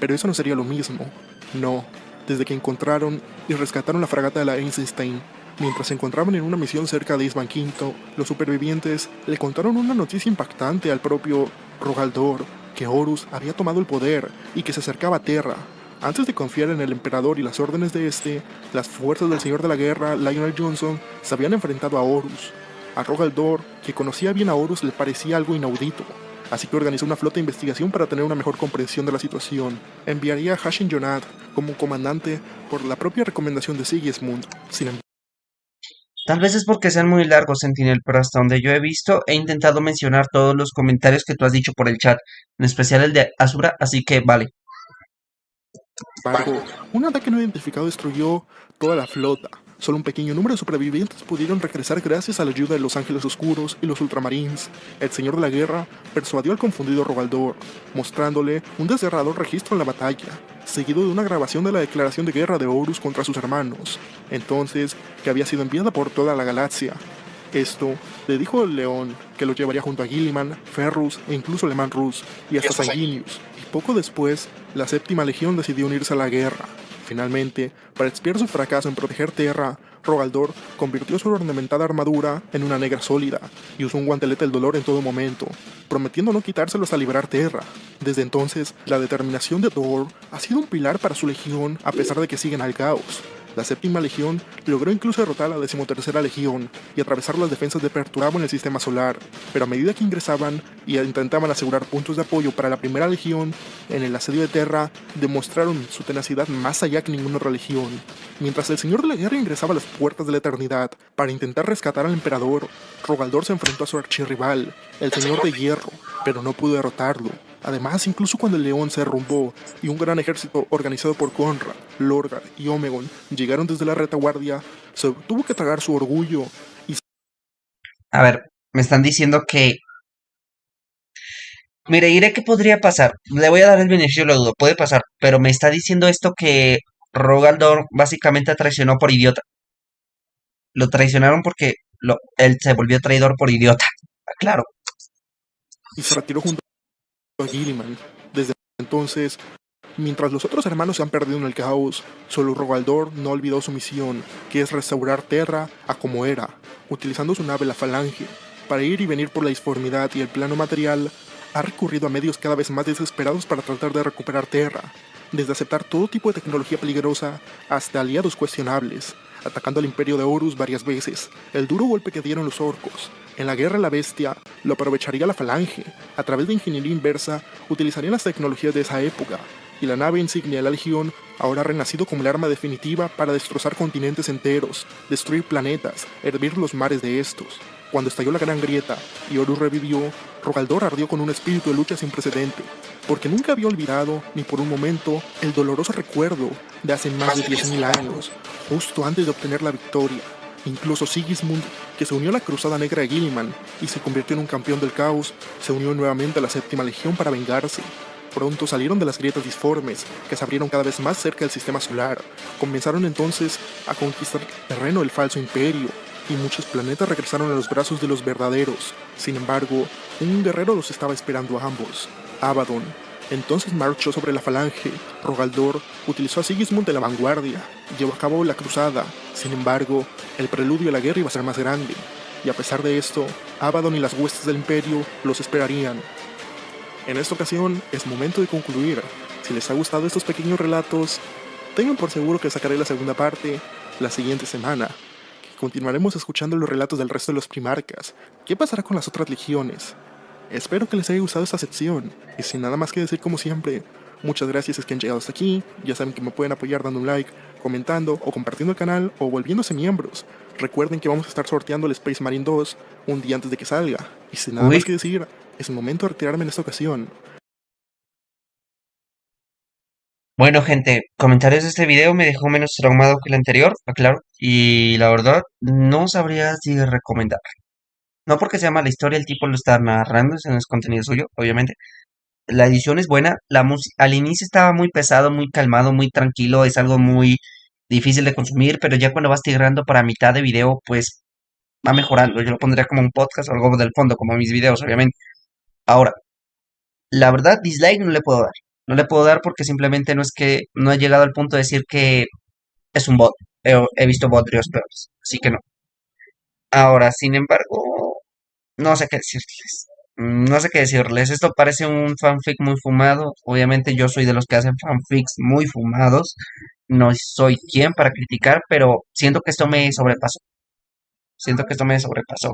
Pero eso no sería lo mismo. No, desde que encontraron y rescataron la fragata de la Einstein, mientras se encontraban en una misión cerca de Isban V, los supervivientes le contaron una noticia impactante al propio Rogaldor, que Horus había tomado el poder y que se acercaba a Terra. Antes de confiar en el emperador y las órdenes de este, las fuerzas del Señor de la Guerra, Lionel Johnson, se habían enfrentado a Horus. A Rogaldor, que conocía bien a Horus, le parecía algo inaudito, así que organizó una flota de investigación para tener una mejor comprensión de la situación. Enviaría a Hashin Jonad como comandante por la propia recomendación de Sigismund. Sin embargo,
Tal vez es porque sean muy largos, Sentinel, pero hasta donde yo he visto, he intentado mencionar todos los comentarios que tú has dicho por el chat, en especial el de Asura, así que vale.
un ataque no identificado destruyó toda la flota. Solo un pequeño número de supervivientes pudieron regresar gracias a la ayuda de los Ángeles Oscuros y los Ultramarines. El Señor de la Guerra persuadió al confundido Rogaldor, mostrándole un desgarrador registro en la batalla, seguido de una grabación de la declaración de guerra de Horus contra sus hermanos, entonces que había sido enviada por toda la galaxia. Esto le dijo el león que lo llevaría junto a Gilliman, Ferrus e incluso Leman Russ y hasta Sanguinius, y poco después la séptima legión decidió unirse a la guerra. Finalmente, para expiar su fracaso en proteger Terra, Rogaldor convirtió su ornamentada armadura en una negra sólida y usó un guantelete del dolor en todo momento, prometiendo no quitárselo hasta liberar Terra. Desde entonces, la determinación de Thor ha sido un pilar para su legión a pesar de que siguen al caos. La séptima legión logró incluso derrotar a la decimotercera legión y atravesar las defensas de Perturabo en el sistema solar, pero a medida que ingresaban y intentaban asegurar puntos de apoyo para la primera legión, en el asedio de Terra demostraron su tenacidad más allá que ninguna otra legión. Mientras el Señor de la Guerra ingresaba a las puertas de la eternidad para intentar rescatar al emperador, Rogaldor se enfrentó a su archirrival, el Señor de Hierro, pero no pudo derrotarlo. Además, incluso cuando el león se derrumbó y un gran ejército organizado por Conrad, Lorgar y Omegon llegaron desde la retaguardia, se tuvo que tragar su orgullo y...
A ver, me están diciendo que... Mire, diré que podría pasar. Le voy a dar el beneficio de la duda, puede pasar, pero me está diciendo esto que Rogaldor básicamente traicionó por idiota. Lo traicionaron porque él se volvió traidor por idiota. Claro.
y se retiró junto a Gilliman. Desde entonces, mientras los otros hermanos se han perdido en el caos, solo Rogaldor no olvidó su misión, que es restaurar Terra a como era, utilizando su nave la Falange. Para ir y venir por la disformidad y el plano material, ha recurrido a medios cada vez más desesperados para tratar de recuperar Terra, desde aceptar todo tipo de tecnología peligrosa hasta aliados cuestionables, atacando al Imperio de Horus varias veces, el duro golpe que dieron los orcos. En la Guerra de la Bestia, lo aprovecharía la Falange. A través de ingeniería inversa, utilizarían las tecnologías de esa época, y la nave insignia de la Legión ahora ha renacido como el arma definitiva para destrozar continentes enteros, destruir planetas, hervir los mares de estos. Cuando estalló la Gran Grieta y Horus revivió, Rogaldor ardió con un espíritu de lucha sin precedente, porque nunca había olvidado, ni por un momento, el doloroso recuerdo de hace más de 10.000 años, justo antes de obtener la victoria. Incluso Sigismund, que se unió a la Cruzada Negra de Gilliman y se convirtió en un campeón del caos, se unió nuevamente a la Séptima Legión para vengarse. Pronto salieron de las grietas disformes, que se abrieron cada vez más cerca del sistema solar. Comenzaron entonces a conquistar terreno del falso imperio, y muchos planetas regresaron a los brazos de los verdaderos. Sin embargo, un guerrero los estaba esperando a ambos, Abaddon. Entonces marchó sobre la falange. Rogaldor utilizó a Sigismund de la vanguardia y llevó a cabo la cruzada. Sin embargo, el preludio a la guerra iba a ser más grande, y a pesar de esto, Abaddon y las huestes del imperio los esperarían. En esta ocasión es momento de concluir. Si les ha gustado estos pequeños relatos, tengan por seguro que sacaré la segunda parte la siguiente semana. Continuaremos escuchando los relatos del resto de los primarcas. ¿Qué pasará con las otras legiones? Espero que les haya gustado esta sección, y sin nada más que decir como siempre, muchas gracias a que han llegado hasta aquí. Ya saben que me pueden apoyar dando un like, comentando o compartiendo el canal o volviéndose miembros. Recuerden que vamos a estar sorteando el Space Marine 2 un día antes de que salga, y sin nada
Uy,
más que decir, es el momento de retirarme en esta ocasión.
bueno, gente, comentarios de este video me dejó menos traumado que el anterior, aclaro, y la verdad no sabría si recomendar. No porque sea mala historia, el tipo lo está narrando, ese no es contenido suyo, obviamente. La edición es buena, la música al inicio estaba muy pesado, muy calmado, muy tranquilo, es algo muy difícil de consumir, pero ya cuando vas tirando para mitad de video, pues va mejorando. Yo lo pondría como un podcast o algo del fondo, como mis videos, obviamente. Ahora, la verdad, dislike no le puedo dar. No le puedo dar porque simplemente no es que no he llegado al punto de decir que es un bot. He visto bodrios peores, así que no. Ahora, sin embargo, no sé qué decirles. No sé qué decirles. Esto parece un fanfic muy fumado. Obviamente yo soy de los que hacen fanfics muy fumados. No soy quien para criticar, pero siento que esto me sobrepasó. Siento que esto me sobrepasó.